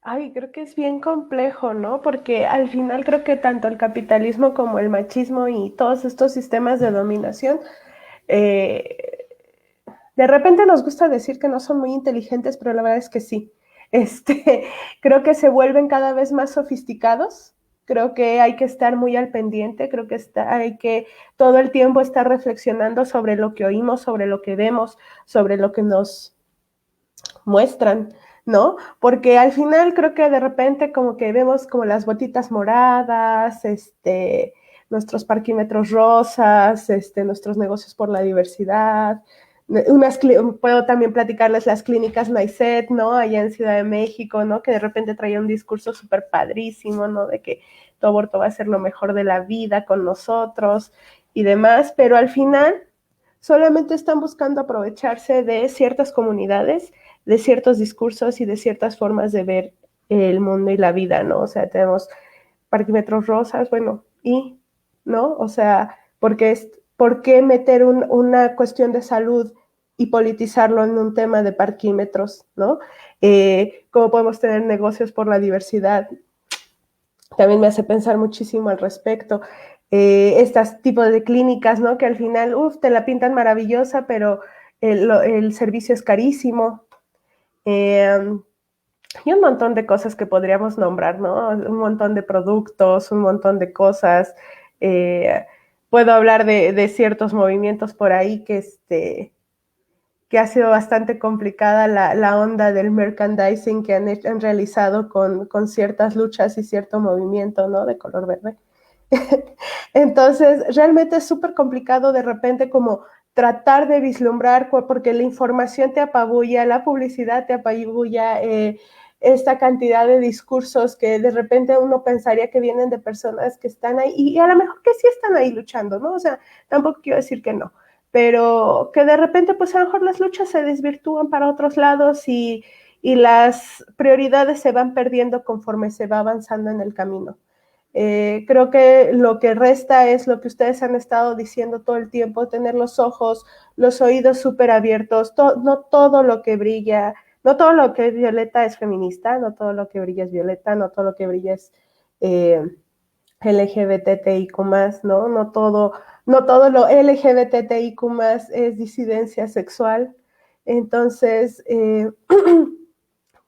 Ay, creo que es bien complejo, ¿no? Porque al final creo que tanto el capitalismo como el machismo y todos estos sistemas de dominación, eh, de repente nos gusta decir que no son muy inteligentes, pero la verdad es que sí. Creo que se vuelven cada vez más sofisticados. Creo que hay que estar muy al pendiente, creo que hay que todo el tiempo estar reflexionando sobre lo que oímos, sobre lo que vemos, sobre lo que nos muestran, ¿no? Porque al final creo que de repente como que vemos como las botitas moradas, nuestros parquímetros rosas, nuestros negocios por la diversidad. Puedo también platicarles las clínicas NICET, ¿no? Allá en Ciudad de México, ¿no? Que de repente traía un discurso súper padrísimo, ¿no? De que tu aborto va a ser lo mejor de la vida con nosotros y demás, pero al final solamente están buscando aprovecharse de ciertas comunidades, de ciertos discursos y de ciertas formas de ver el mundo y la vida, ¿no? O sea, tenemos parquímetros rosas, bueno, y, ¿no? O sea, ¿por qué meter una cuestión de salud y politizarlo en un tema de parquímetros, ¿no? ¿Cómo podemos tener negocios por la diversidad? También me hace pensar muchísimo al respecto. Estos tipos de clínicas, ¿no? Que al final, te la pintan maravillosa, pero el servicio es carísimo. Y un montón de cosas que podríamos nombrar, ¿no? Un montón de productos, un montón de cosas. Puedo hablar de ciertos movimientos por ahí que ha sido bastante complicada la onda del merchandising que han realizado con ciertas luchas y cierto movimiento, ¿no? De color verde. Entonces, realmente es súper complicado de repente como tratar de vislumbrar, porque la información te apabulla, la publicidad te apabulla, esta cantidad de discursos que de repente uno pensaría que vienen de personas que están ahí, y a lo mejor que sí están ahí luchando, ¿no? O sea, tampoco quiero decir que no, pero que de repente pues a lo mejor las luchas se desvirtúan para otros lados y las prioridades se van perdiendo conforme se va avanzando en el camino. Creo que lo que resta es lo que ustedes han estado diciendo todo el tiempo, tener los ojos, los oídos súper abiertos, no todo lo que brilla, no todo lo que es violeta es feminista, no todo lo que brilla es violeta, no todo lo que brilla es LGBTIQ+, ¿no? No todo lo LGBTIQ+, es disidencia sexual. Entonces,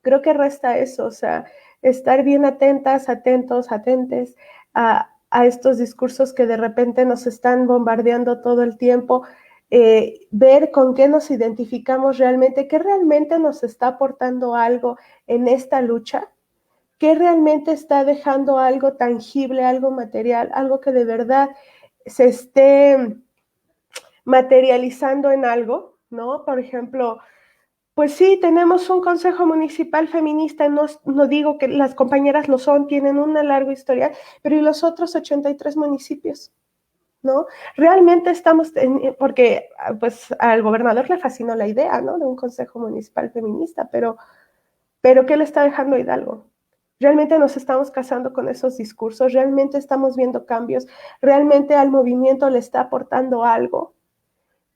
creo que resta eso, o sea, estar bien atentas, atentos, atentes a estos discursos que de repente nos están bombardeando todo el tiempo, ver con qué nos identificamos realmente, qué realmente nos está aportando algo en esta lucha, qué realmente está dejando algo tangible, algo material, algo que de verdad se esté materializando en algo, ¿no? Por ejemplo, pues sí, tenemos un consejo municipal feminista, no digo que las compañeras lo son, tienen una larga historia, pero ¿y los otros 83 municipios? ¿No? Realmente porque pues al gobernador le fascinó la idea, ¿no? De un consejo municipal feminista, pero ¿qué le está dejando Hidalgo? ¿Realmente nos estamos casando con esos discursos? ¿Realmente estamos viendo cambios? ¿Realmente al movimiento le está aportando algo?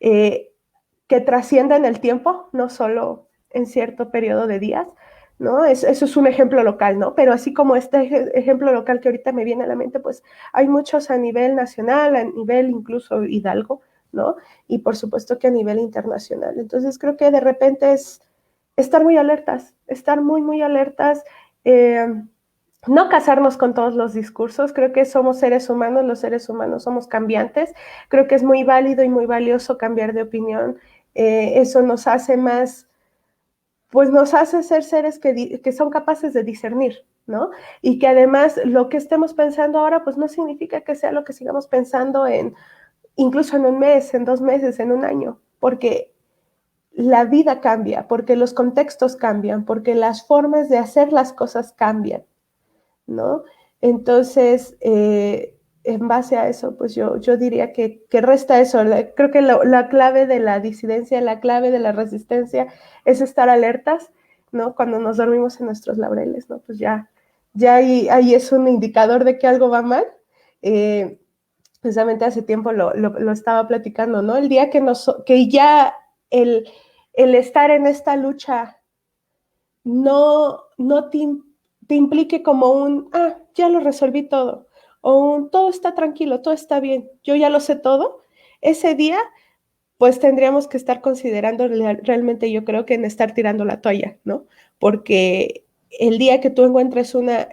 Que trascienda en el tiempo, no solo en cierto periodo de días, ¿no? Eso es un ejemplo local, ¿no? Pero así como este ejemplo local que ahorita me viene a la mente, pues hay muchos a nivel nacional, a nivel incluso Hidalgo, ¿no? Y por supuesto que a nivel internacional. Entonces creo que de repente es estar muy alertas, estar muy, muy alertas, no casarnos con todos los discursos, creo que somos seres humanos, los seres humanos somos cambiantes, creo que es muy válido y muy valioso cambiar de opinión, eso nos hace más, pues nos hace ser seres que son capaces de discernir, ¿no? Y que además lo que estemos pensando ahora, pues no significa que sea lo que sigamos pensando incluso en un mes, en 2 meses, en un año, porque la vida cambia, porque los contextos cambian, porque las formas de hacer las cosas cambian, ¿no? Entonces, en base a eso, pues yo diría que resta eso. Creo que la clave de la disidencia, la clave de la resistencia es estar alertas, ¿no? Cuando nos dormimos en nuestros laureles, ¿no? Pues ya ahí es un indicador de que algo va mal. Precisamente hace tiempo lo estaba platicando, ¿no? El día que ya el estar en esta lucha no te implique como ya lo resolví todo, o todo está tranquilo, todo está bien, yo ya lo sé todo, ese día pues tendríamos que estar considerando realmente, yo creo que en estar tirando la toalla, ¿no? Porque el día que tú encuentres una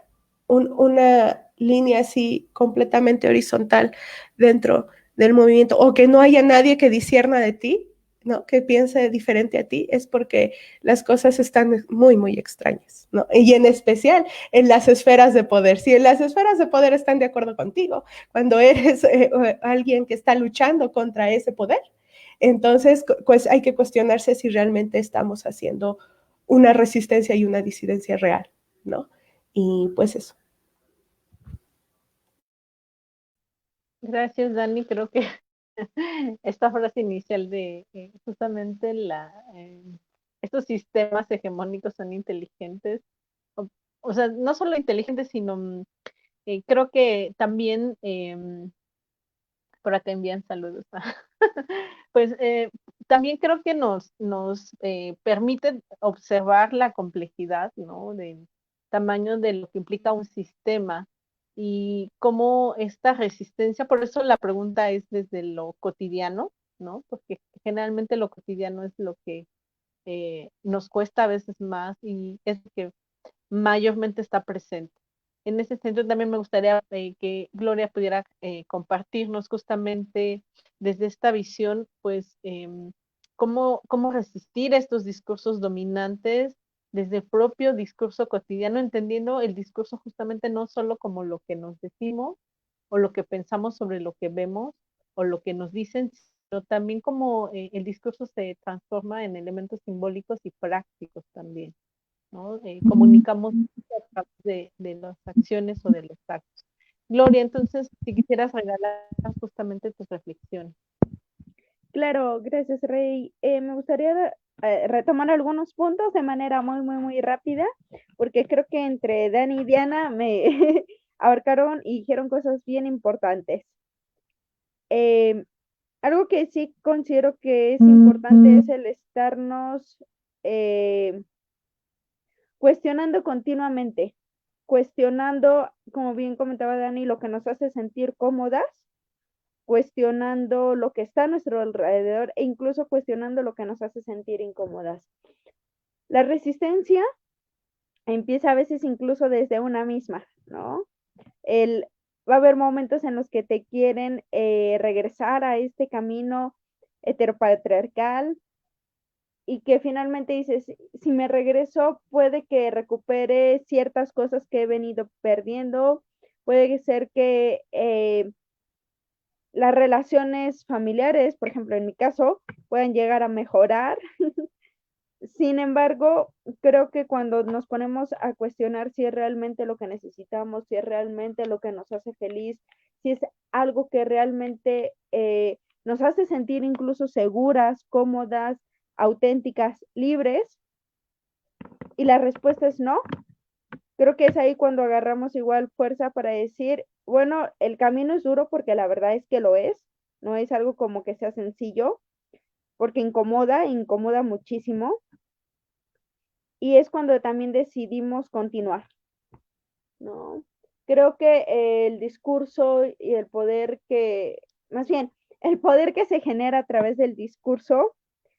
línea así completamente horizontal dentro del movimiento, o que no haya nadie que discierna de ti, ¿no? Que piense diferente a ti, es porque las cosas están muy, muy extrañas, ¿no? Y en especial en las esferas de poder. Si en las esferas de poder están de acuerdo contigo, cuando eres alguien que está luchando contra ese poder, entonces pues hay que cuestionarse si realmente estamos haciendo una resistencia y una disidencia real, ¿no? Y pues eso. Gracias, Dani. Creo que esta frase inicial de justamente estos sistemas hegemónicos son inteligentes, o, o sea, no solo inteligentes, sino creo que también por acá envían saludos. Pues también creo que nos permite observar la complejidad, ¿no? Del tamaño de lo que implica un sistema y cómo esta resistencia, por eso la pregunta es desde lo cotidiano, ¿no? Porque generalmente lo cotidiano es lo que nos cuesta a veces más y es lo que mayormente está presente. En ese sentido, también me gustaría que Gloria pudiera compartirnos justamente desde esta visión, pues, cómo resistir a estos discursos dominantes desde el propio discurso cotidiano, entendiendo el discurso justamente no solo como lo que nos decimos o lo que pensamos sobre lo que vemos o lo que nos dicen, sino también como el discurso se transforma en elementos simbólicos y prácticos también, ¿no? Comunicamos a través de las acciones o de los actos. Gloria, entonces, si quisieras regalar justamente tus reflexiones. Claro, gracias, Rey. Me gustaría retomar algunos puntos de manera muy, muy, muy rápida, porque creo que entre Dani y Diana me abarcaron y dijeron cosas bien importantes. Eh, Algo que sí considero que es importante es el estarnos cuestionando continuamente, cuestionando, como bien comentaba Dani, lo que nos hace sentir cómodas, cuestionando lo que está a nuestro alrededor e incluso cuestionando lo que nos hace sentir incómodas. La resistencia empieza a veces incluso desde una misma, ¿no? Va a haber momentos en los que te quieren regresar a este camino heteropatriarcal y que finalmente dices, si me regreso, puede que recupere ciertas cosas que he venido perdiendo, puede ser que las relaciones familiares, por ejemplo, en mi caso, puedan llegar a mejorar. Sin embargo, creo que cuando nos ponemos a cuestionar si es realmente lo que necesitamos, si es realmente lo que nos hace feliz, si es algo que realmente nos hace sentir incluso seguras, cómodas, auténticas, libres, y la respuesta es no, creo que es ahí cuando agarramos igual fuerza para decir, bueno, el camino es duro porque la verdad es que lo es, no es algo como que sea sencillo, porque incomoda muchísimo, y es cuando también decidimos continuar, ¿no? Creo que el discurso y el poder que, más bien, el poder que se genera a través del discurso,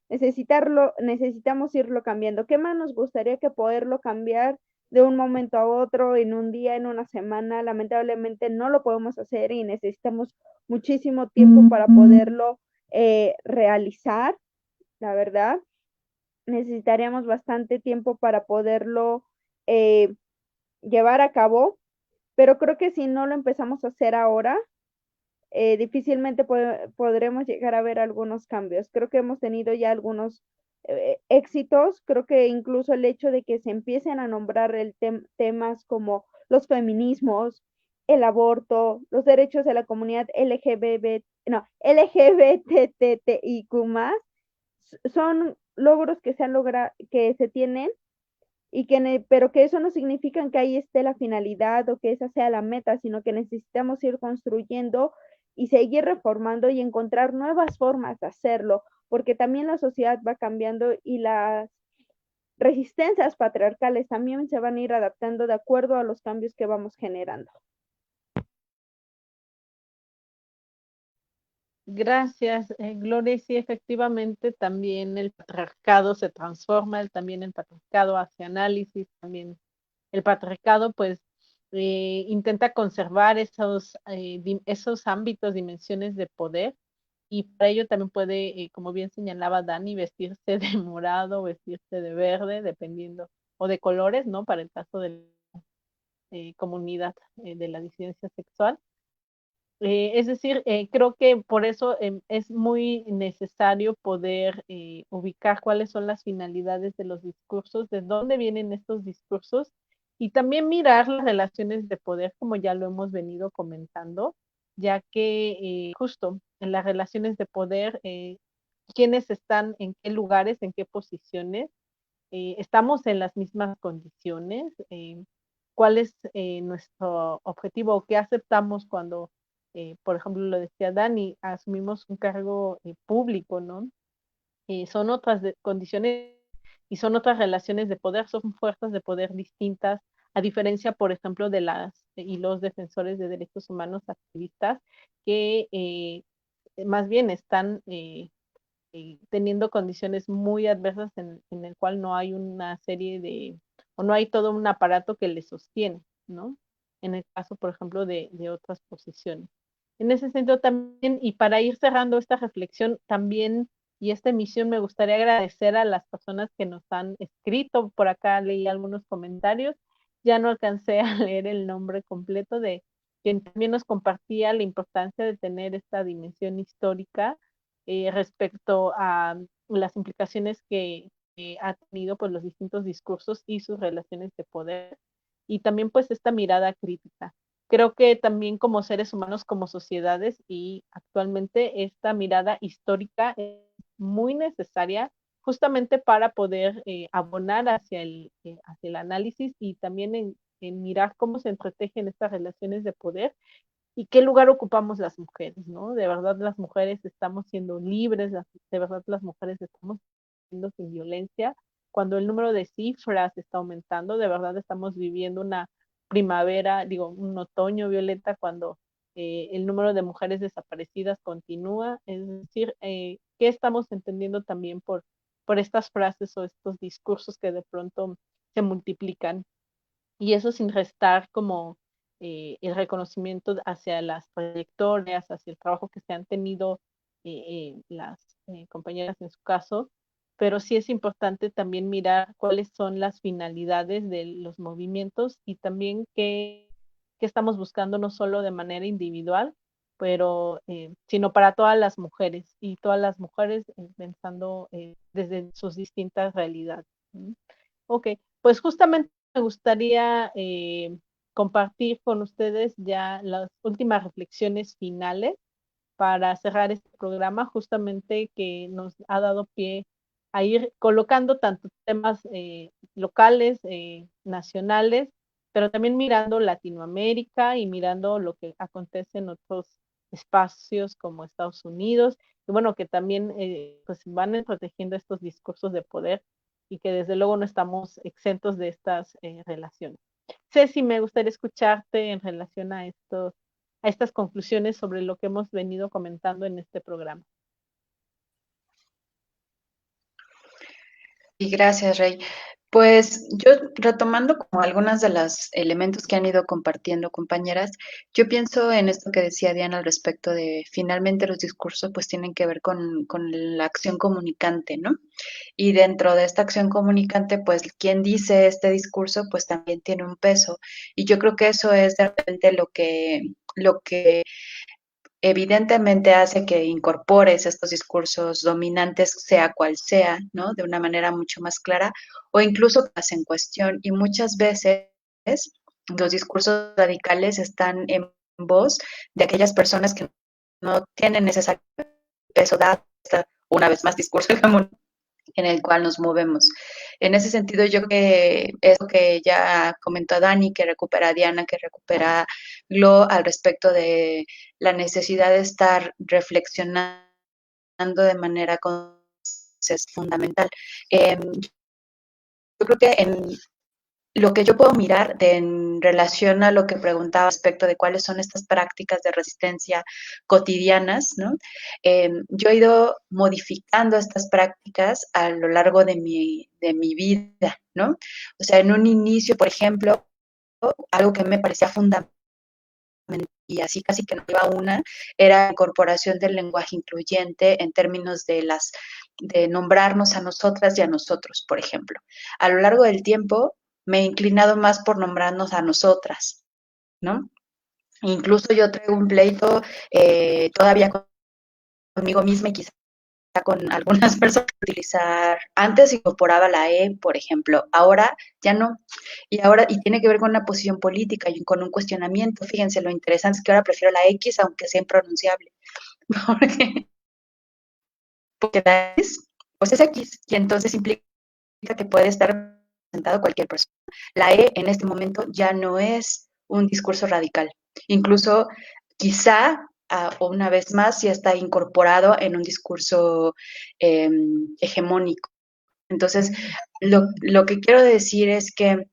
necesitamos irlo cambiando. ¿Qué más nos gustaría que poderlo cambiar de un momento a otro, en un día, en una semana? Lamentablemente no lo podemos hacer y necesitamos muchísimo tiempo para poderlo realizar, la verdad. Necesitaríamos bastante tiempo para poderlo llevar a cabo, pero creo que si no lo empezamos a hacer ahora, difícilmente podremos llegar a ver algunos cambios. Creo que hemos tenido ya algunos éxitos, creo que incluso el hecho de que se empiecen a nombrar temas como los feminismos, el aborto, los derechos de la comunidad LGBTTIQ+, son logros que se han logrado, que se tienen y pero que eso no significa que ahí esté la finalidad o que esa sea la meta, sino que necesitamos ir construyendo y seguir reformando y encontrar nuevas formas de hacerlo, porque también la sociedad va cambiando y las resistencias patriarcales también se van a ir adaptando de acuerdo a los cambios que vamos generando. Gracias, Gloria. Sí, efectivamente, también el patriarcado se transforma, también el patriarcado hace análisis, también el patriarcado, pues, intenta conservar esos ámbitos, dimensiones de poder, y para ello también puede, como bien señalaba Dani, vestirse de morado, vestirse de verde, dependiendo, o de colores, ¿no? Para el caso de la comunidad de la disidencia sexual. Es decir, creo que por eso es muy necesario poder ubicar cuáles son las finalidades de los discursos, de dónde vienen estos discursos y también mirar las relaciones de poder, como ya lo hemos venido comentando, ya que justo en las relaciones de poder, quiénes están en qué lugares, en qué posiciones, estamos en las mismas condiciones, cuál es nuestro objetivo o qué aceptamos cuando, por ejemplo, lo decía Dani, asumimos un cargo público, ¿no? Son otras condiciones y son otras relaciones de poder, son fuerzas de poder distintas, a diferencia, por ejemplo, de las y los defensores de derechos humanos activistas que más bien están teniendo condiciones muy adversas en el cual no hay una serie de, o no hay todo un aparato que les sostiene, ¿no? En el caso, por ejemplo, de otras posiciones. En ese sentido también, y para ir cerrando esta reflexión, también, y esta emisión, me gustaría agradecer a las personas que nos han escrito. Por acá leí algunos comentarios, ya no alcancé a leer el nombre completo de quien también nos compartía la importancia de tener esta dimensión histórica respecto a las implicaciones que ha tenido pues los distintos discursos y sus relaciones de poder y también pues esta mirada crítica. Creo que también como seres humanos, como sociedades y actualmente esta mirada histórica es muy necesaria justamente para poder abonar hacia el análisis y también en mirar cómo se entretejen estas relaciones de poder y qué lugar ocupamos las mujeres, ¿no? De verdad las mujeres estamos siendo libres, de verdad las mujeres estamos siendo sin violencia. Cuando el número de cifras está aumentando, de verdad estamos viviendo una primavera, digo, un otoño violeta cuando el número de mujeres desaparecidas continúa. Es decir, ¿qué estamos entendiendo también por estas frases o estos discursos que de pronto se multiplican? Y eso sin restar como el reconocimiento hacia las trayectorias, hacia el trabajo que se han tenido las compañeras en su caso, pero sí es importante también mirar cuáles son las finalidades de los movimientos y también qué estamos buscando no solo de manera individual, pero sino para todas las mujeres y todas las mujeres pensando desde sus distintas realidades. ¿Sí? Ok, pues justamente me gustaría compartir con ustedes ya las últimas reflexiones finales para cerrar este programa, justamente que nos ha dado pie a ir colocando tanto temas locales, nacionales, pero también mirando Latinoamérica y mirando lo que acontece en otros espacios como Estados Unidos, y bueno, que también pues van protegiendo estos discursos de poder y que desde luego no estamos exentos de estas relaciones. Ceci, me gustaría escucharte en relación a estas conclusiones sobre lo que hemos venido comentando en este programa. Y gracias, Rey. Pues yo retomando como algunos de los elementos que han ido compartiendo compañeras, yo pienso en esto que decía Diana al respecto de finalmente los discursos pues tienen que ver con la acción comunicante, ¿no? Y dentro de esta acción comunicante pues quien dice este discurso pues también tiene un peso. Y yo creo que eso es de repente lo que evidentemente hace que incorpores estos discursos dominantes, sea cual sea, ¿no? De una manera mucho más clara, o incluso que hacen cuestión. Y muchas veces los discursos radicales están en voz de aquellas personas que no tienen necesario peso dado, una vez más, discurso en el cual nos movemos. En ese sentido, yo creo que eso que ya comentó Dani, que recupera Diana, que recupera Glo al respecto de la necesidad de estar reflexionando de manera es fundamental. Yo creo que en lo que yo puedo mirar en relación a lo que preguntaba respecto de cuáles son estas prácticas de resistencia cotidianas, ¿no? Yo he ido modificando estas prácticas a lo largo de mi vida, ¿no? O sea, en un inicio, por ejemplo, algo que me parecía fundamental y así casi que no iba una, era la incorporación del lenguaje incluyente en términos de nombrarnos a nosotras y a nosotros, por ejemplo. A lo largo del tiempo me he inclinado más por nombrarnos a nosotras, ¿no? Incluso yo traigo un pleito todavía conmigo misma y quizá con algunas personas utilizar, antes incorporaba la E, por ejemplo, ahora ya no, y tiene que ver con una posición política y con un cuestionamiento. Fíjense, lo interesante es que ahora prefiero la X, aunque sea impronunciable, porque, porque la X, pues es X, y entonces implica que puede estar presentado cualquier persona. La E en este momento ya no es un discurso radical, incluso quizá una vez más ya está incorporado en un discurso hegemónico. Entonces, lo que quiero decir es que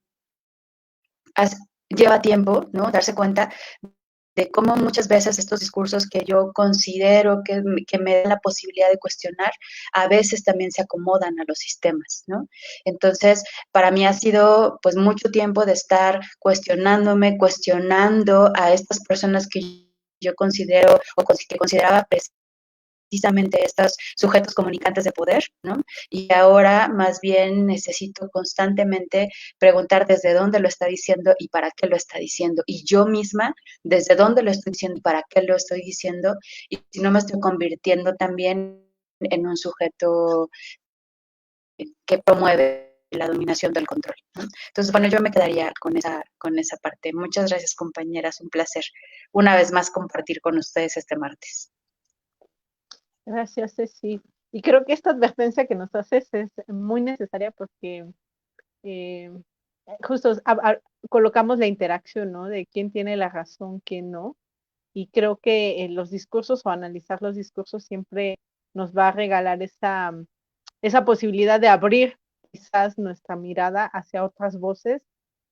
lleva tiempo, ¿no? Darse cuenta de cómo muchas veces estos discursos que yo considero que me dan la posibilidad de cuestionar, a veces también se acomodan a los sistemas, ¿no? Entonces, para mí ha sido pues mucho tiempo de estar cuestionándome, cuestionando a estas personas que yo considero o que consideraba precisamente estos sujetos comunicantes de poder, ¿no? Y ahora más bien necesito constantemente preguntar desde dónde lo está diciendo y para qué lo está diciendo. Y yo misma, desde dónde lo estoy diciendo y para qué lo estoy diciendo, y si no me estoy convirtiendo también en un sujeto que promueve la dominación del control, ¿no? Entonces, bueno, yo me quedaría con esa parte. Muchas gracias, compañeras. Un placer una vez más compartir con ustedes este martes. Gracias, Ceci. Y creo que esta advertencia que nos haces es muy necesaria porque eh, justo colocamos la interacción, ¿no? De quién tiene la razón, quién no. Y creo que los discursos o analizar los discursos siempre nos va a regalar esa posibilidad de abrir quizás nuestra mirada hacia otras voces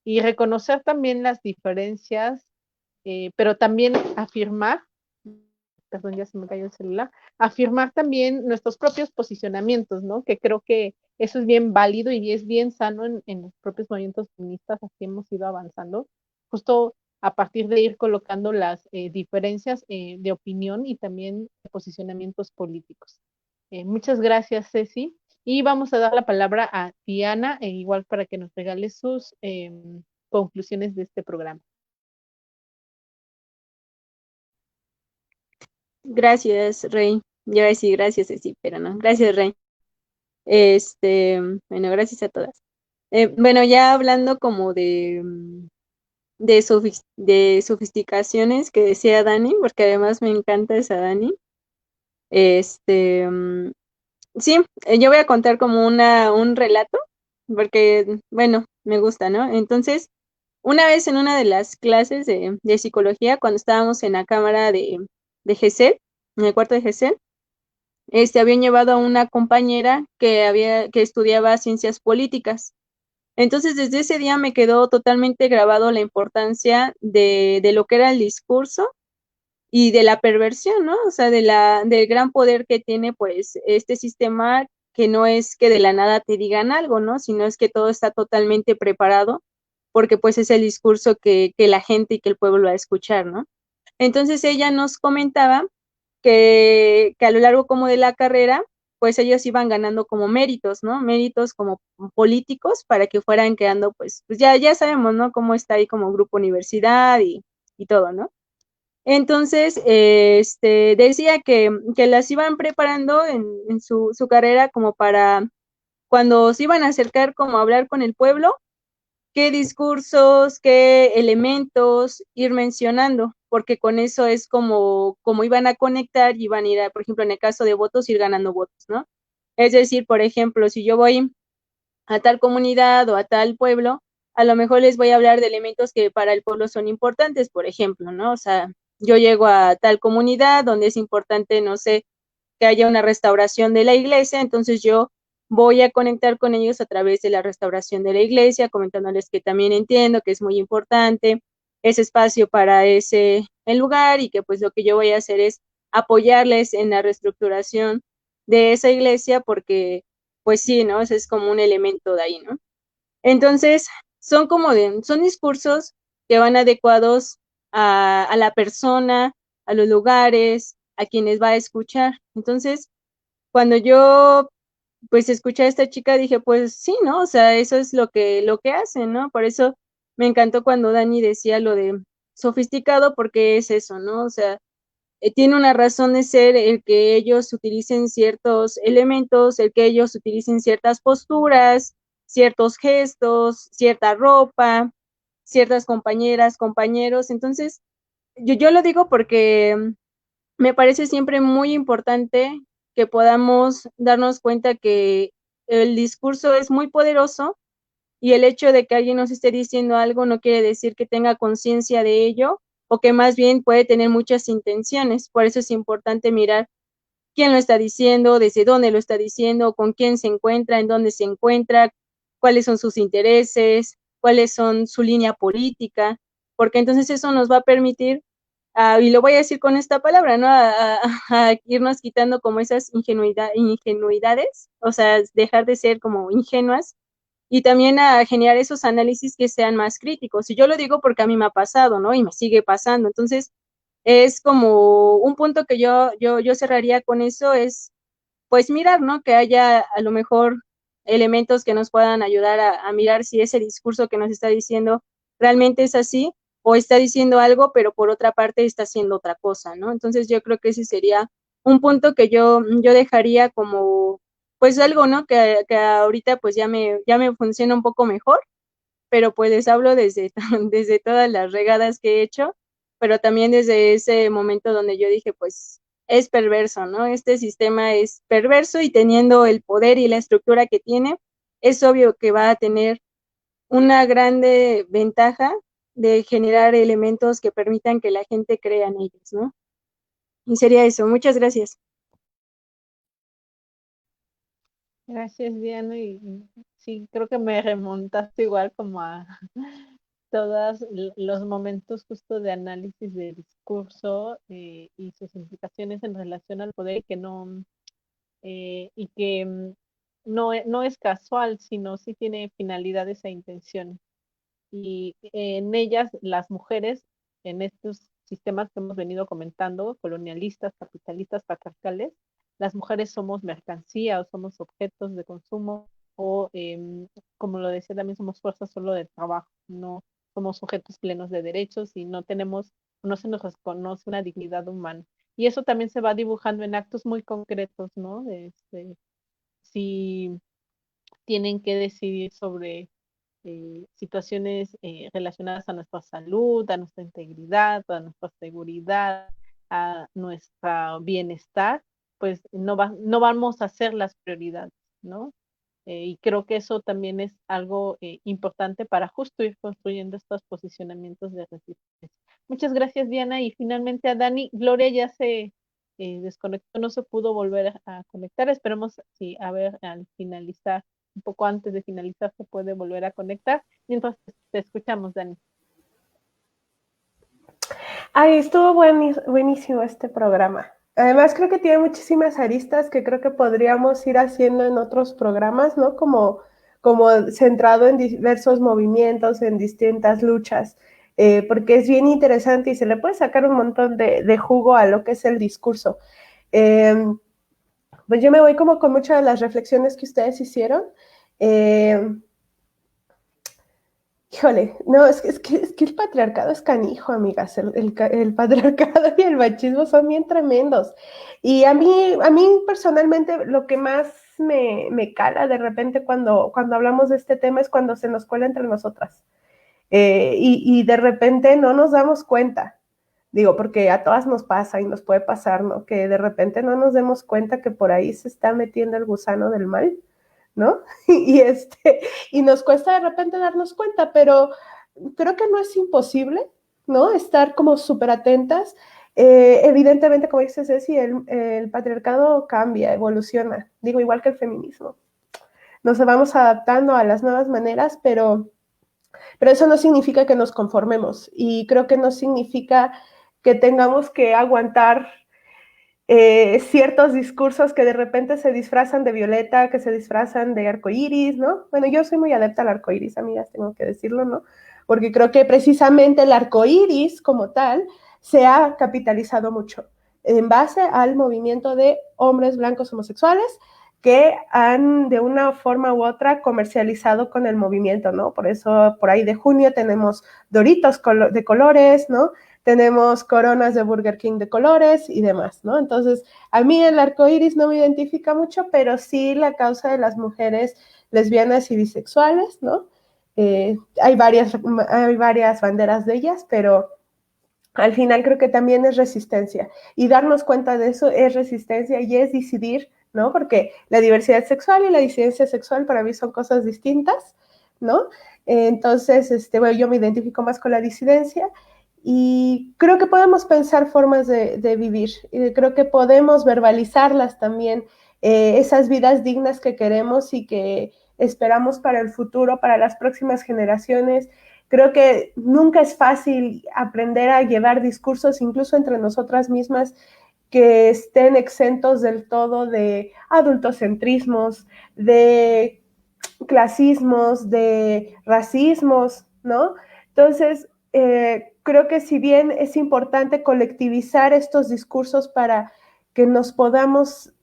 y reconocer también las diferencias, pero también afirmar, perdón, ya se me cayó el celular, afirmar también nuestros propios posicionamientos, ¿no? Que creo que eso es bien válido y es bien sano en los propios movimientos feministas, así hemos ido avanzando, justo a partir de ir colocando las diferencias de opinión y también de posicionamientos políticos. Muchas gracias, Ceci. Y vamos a dar la palabra a Diana, igual para que nos regale sus conclusiones de este programa. Gracias, Rey. Yo iba a decir gracias, sí, pero no. Gracias, Rey. Bueno, gracias a todas. Bueno, ya hablando como de sofisticaciones que decía Dani, porque además me encanta esa Dani. Sí, yo voy a contar como un relato, porque, bueno, me gusta, ¿no? Entonces, una vez en una de las clases de psicología, cuando estábamos en la cámara de GESEL, en el cuarto de GESEL, habían llevado a una compañera que estudiaba ciencias políticas. Entonces, desde ese día me quedó totalmente grabado la importancia de lo que era el discurso y de la perversión, ¿no? O sea, del gran poder que tiene, pues, este sistema, que no es que de la nada te digan algo, ¿no? Sino es que todo está totalmente preparado, porque pues es el discurso que la gente y que el pueblo va a escuchar, ¿no? Entonces ella nos comentaba que a lo largo como de la carrera, pues ellos iban ganando como méritos, ¿no? Méritos como políticos para que fueran quedando, pues ya sabemos, ¿no? Cómo está ahí como grupo universidad y todo, ¿no? Entonces, decía que las iban preparando en su carrera como para cuando se iban a acercar como a hablar con el pueblo, qué discursos, qué elementos ir mencionando, porque con eso es como iban a conectar y iban a ir, por ejemplo, en el caso de votos, ir ganando votos, ¿no? Es decir, por ejemplo, si yo voy a tal comunidad o a tal pueblo, a lo mejor les voy a hablar de elementos que para el pueblo son importantes, por ejemplo, ¿no? O sea, yo llego a tal comunidad donde es importante, no sé, que haya una restauración de la iglesia, entonces yo voy a conectar con ellos a través de la restauración de la iglesia, comentándoles que también entiendo que es muy importante ese espacio para el lugar y que pues lo que yo voy a hacer es apoyarles en la reestructuración de esa iglesia porque pues sí, ¿no? Ese es como un elemento de ahí, ¿no? Entonces, son discursos que van adecuados a la persona, a los lugares, a quienes va a escuchar. Entonces, cuando yo pues escuché a esta chica, dije, pues sí, ¿no? O sea, eso es lo que hacen, ¿no? Por eso me encantó cuando Dani decía lo de sofisticado, porque es eso, ¿no? O sea, tiene una razón de ser el que ellos utilicen ciertos elementos, el que ellos utilicen ciertas posturas, ciertos gestos, cierta ropa, ciertas compañeras, compañeros. Entonces, yo lo digo porque me parece siempre muy importante que podamos darnos cuenta que el discurso es muy poderoso y el hecho de que alguien nos esté diciendo algo no quiere decir que tenga conciencia de ello o que más bien puede tener muchas intenciones. Por eso es importante mirar quién lo está diciendo, desde dónde lo está diciendo, con quién se encuentra, en dónde se encuentra, cuáles son sus intereses, cuáles son su línea política, porque entonces eso nos va a permitir, y lo voy a decir con esta palabra, ¿no? A irnos quitando como esas ingenuidades, o sea, dejar de ser como ingenuas y también a generar esos análisis que sean más críticos. Y yo lo digo porque a mí me ha pasado, ¿no? Y me sigue pasando. Entonces, es como un punto que yo cerraría con eso, es pues mirar, ¿no? Que haya a lo mejor elementos que nos puedan ayudar a mirar si ese discurso que nos está diciendo realmente es así o está diciendo algo, pero por otra parte está haciendo otra cosa, ¿no? Entonces yo creo que ese sería un punto que yo dejaría como, pues algo, ¿no? Que ahorita pues ya me funciona un poco mejor, pero pues les hablo desde, desde todas las regadas que he hecho, pero también desde ese momento donde yo dije, pues es perverso, ¿no? Este sistema es perverso y teniendo el poder y la estructura que tiene, es obvio que va a tener una grande ventaja de generar elementos que permitan que la gente crea en ellos, ¿no? Y sería eso. Muchas gracias. Gracias, Diana. Y sí, creo que me remontaste igual como a todos los momentos justo de análisis de discurso y sus implicaciones en relación al poder y que no es casual, sino sí tiene finalidades e intenciones. Y en ellas, las mujeres, en estos sistemas que hemos venido comentando, colonialistas, capitalistas, patriarcales, las mujeres somos mercancía o somos objetos de consumo o, como lo decía, también somos fuerzas solo de trabajo, no somos sujetos plenos de derechos y no se nos reconoce una dignidad humana. Y eso también se va dibujando en actos muy concretos, ¿no? Si tienen que decidir sobre situaciones relacionadas a nuestra salud, a nuestra integridad, a nuestra seguridad, a nuestro bienestar, pues no vamos a ser las prioridades, ¿no? Y creo que eso también es algo importante para justo ir construyendo estos posicionamientos de resistencia. Muchas gracias, Diana. Y finalmente a Dani. Gloria ya se desconectó, no se pudo volver a conectar. Esperemos, sí, a ver, al finalizar, un poco antes de finalizar, se puede volver a conectar. Mientras te escuchamos, Dani. Ay, estuvo buenísimo este programa. Además, creo que tiene muchísimas aristas que creo que podríamos ir haciendo en otros programas, ¿no? Como centrado en diversos movimientos, en distintas luchas, porque es bien interesante y se le puede sacar un montón de jugo a lo que es el discurso. Pues yo me voy como con muchas de las reflexiones que ustedes hicieron. Híjole, no, es que el patriarcado es canijo, amigas. El patriarcado y el machismo son bien tremendos. Y a mí personalmente lo que más me cala de repente cuando hablamos de este tema es cuando se nos cuela entre nosotras. Y de repente no nos damos cuenta. Digo, porque a todas nos pasa y nos puede pasar, ¿no? Que de repente no nos demos cuenta que por ahí se está metiendo el gusano del mal, ¿no? Y nos cuesta de repente darnos cuenta, pero creo que no es imposible, ¿no? Estar como súper atentas. Evidentemente, como dice Ceci, el patriarcado cambia, evoluciona, digo, igual que el feminismo. Nos vamos adaptando a las nuevas maneras, pero eso no significa que nos conformemos y creo que no significa que tengamos que aguantar ciertos discursos que de repente se disfrazan de violeta, que se disfrazan de arcoíris, ¿no? Bueno, yo soy muy adepta al arcoíris, amigas, tengo que decirlo, ¿no? Porque creo que precisamente el arcoíris como tal se ha capitalizado mucho en base al movimiento de hombres blancos homosexuales que han de una forma u otra comercializado con el movimiento, ¿no? Por eso por ahí de junio tenemos Doritos de colores, ¿no? Tenemos coronas de Burger King de colores y demás, ¿no? Entonces, a mí el arco iris no me identifica mucho, pero sí la causa de las mujeres lesbianas y bisexuales, ¿no? Hay varias banderas de ellas, pero al final creo que también es resistencia. Y darnos cuenta de eso es resistencia y es decidir, ¿no? Porque la diversidad sexual y la disidencia sexual para mí son cosas distintas, ¿no? Entonces, bueno, yo me identifico más con la disidencia y creo que podemos pensar formas de vivir. Y creo que podemos verbalizarlas también, esas vidas dignas que queremos y que esperamos para el futuro, para las próximas generaciones. Creo que nunca es fácil aprender a llevar discursos, incluso entre nosotras mismas, que estén exentos del todo de adultocentrismos, de clasismos, de racismos, ¿no? Entonces, creo que si bien es importante colectivizar estos discursos para que nos podamos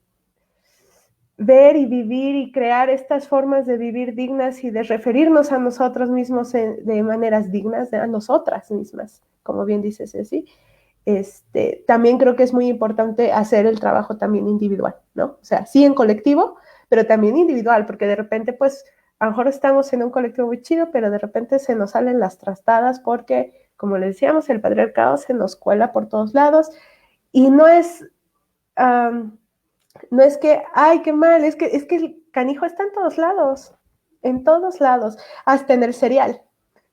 ver y vivir y crear estas formas de vivir dignas y de referirnos a nosotros mismos de maneras dignas, a nosotras mismas, como bien dice Ceci. También creo que es muy importante hacer el trabajo también individual, ¿no? O sea, sí en colectivo, pero también individual, porque de repente, pues, a lo mejor estamos en un colectivo muy chido, pero de repente se nos salen las trastadas porque, como les decíamos, el patriarcado se nos cuela por todos lados y no es que, ay, qué mal, es que el canijo está en todos lados, hasta en el cereal.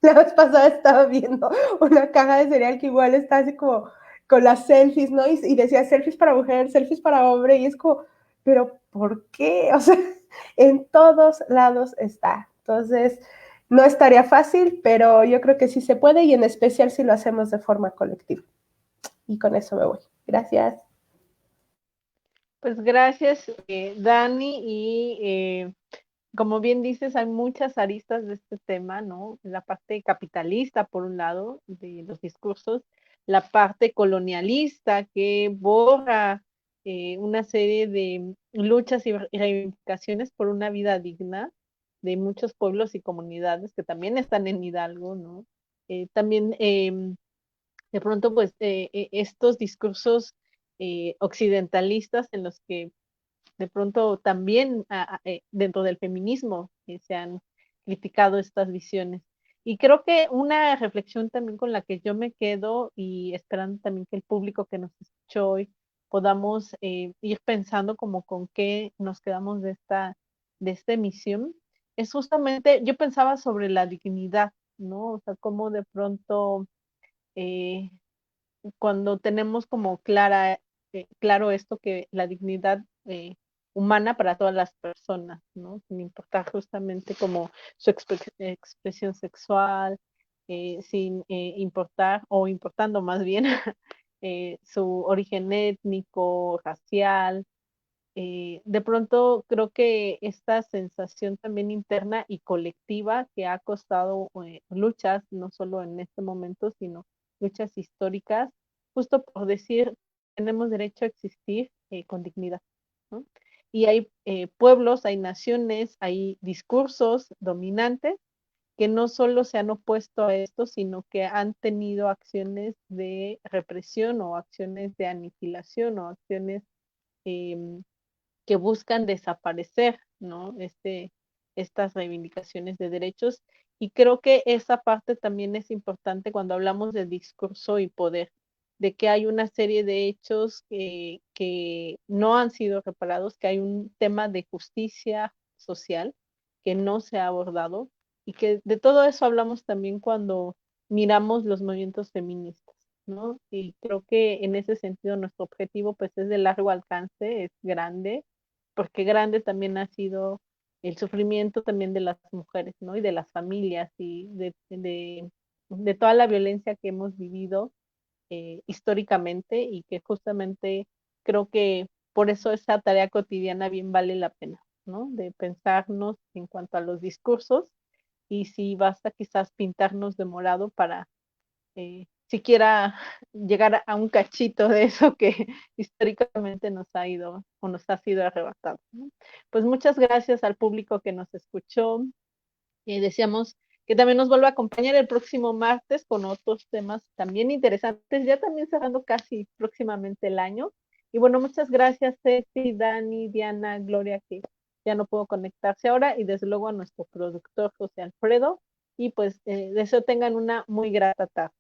La vez pasada estaba viendo una caja de cereal que igual está así como con las selfies, ¿no? Y decía selfies para mujer, selfies para hombre, y es como, pero ¿por qué? O sea, en todos lados está. Entonces, no estaría fácil, pero yo creo que sí se puede y en especial si lo hacemos de forma colectiva. Y con eso me voy. Gracias. Pues gracias, Dani, y como bien dices, hay muchas aristas de este tema, ¿no? La parte capitalista, por un lado, de los discursos, la parte colonialista que borra una serie de luchas y reivindicaciones por una vida digna de muchos pueblos y comunidades que también están en Hidalgo, ¿no? También de pronto, pues, estos discursos occidentalistas en los que de pronto también dentro del feminismo se han criticado estas visiones. Y creo que una reflexión también con la que yo me quedo y esperando también que el público que nos escuchó hoy podamos ir pensando como con qué nos quedamos de esta emisión, es justamente, yo pensaba sobre la dignidad, ¿no? O sea, cómo de pronto eh, cuando tenemos como claro esto que la dignidad humana para todas las personas, ¿no? Sin importar justamente como su expresión sexual, sin importar o importando más bien su origen étnico, racial. De pronto creo que esta sensación también interna y colectiva que ha costado luchas, no solo en este momento, sino luchas históricas, justo por decir, tenemos derecho a existir con dignidad, ¿no? Y hay pueblos, hay naciones, hay discursos dominantes que no solo se han opuesto a esto, sino que han tenido acciones de represión o acciones de aniquilación o acciones eh, que buscan desaparecer, ¿no? Estas reivindicaciones de derechos. Y creo que esa parte también es importante cuando hablamos de discurso y poder, de que hay una serie de hechos que no han sido reparados, que hay un tema de justicia social que no se ha abordado y que de todo eso hablamos también cuando miramos los movimientos feministas, ¿no? Y creo que en ese sentido nuestro objetivo pues es de largo alcance, es grande, porque grande también ha sido el sufrimiento también de las mujeres, ¿no? Y de las familias y de toda la violencia que hemos vivido históricamente y que justamente creo que por eso esa tarea cotidiana bien vale la pena, ¿no? De pensarnos en cuanto a los discursos y si basta quizás pintarnos de morado para siquiera llegar a un cachito de eso que históricamente nos ha ido o nos ha sido arrebatado, ¿no? Pues muchas gracias al público que nos escuchó y deseamos que también nos vuelva a acompañar el próximo martes con otros temas también interesantes, ya también cerrando casi próximamente el año. Y bueno, muchas gracias Ceci, Dani, Diana, Gloria, que ya no puedo conectarse ahora, y desde luego a nuestro productor José Alfredo. Y pues deseo tengan una muy grata tarde.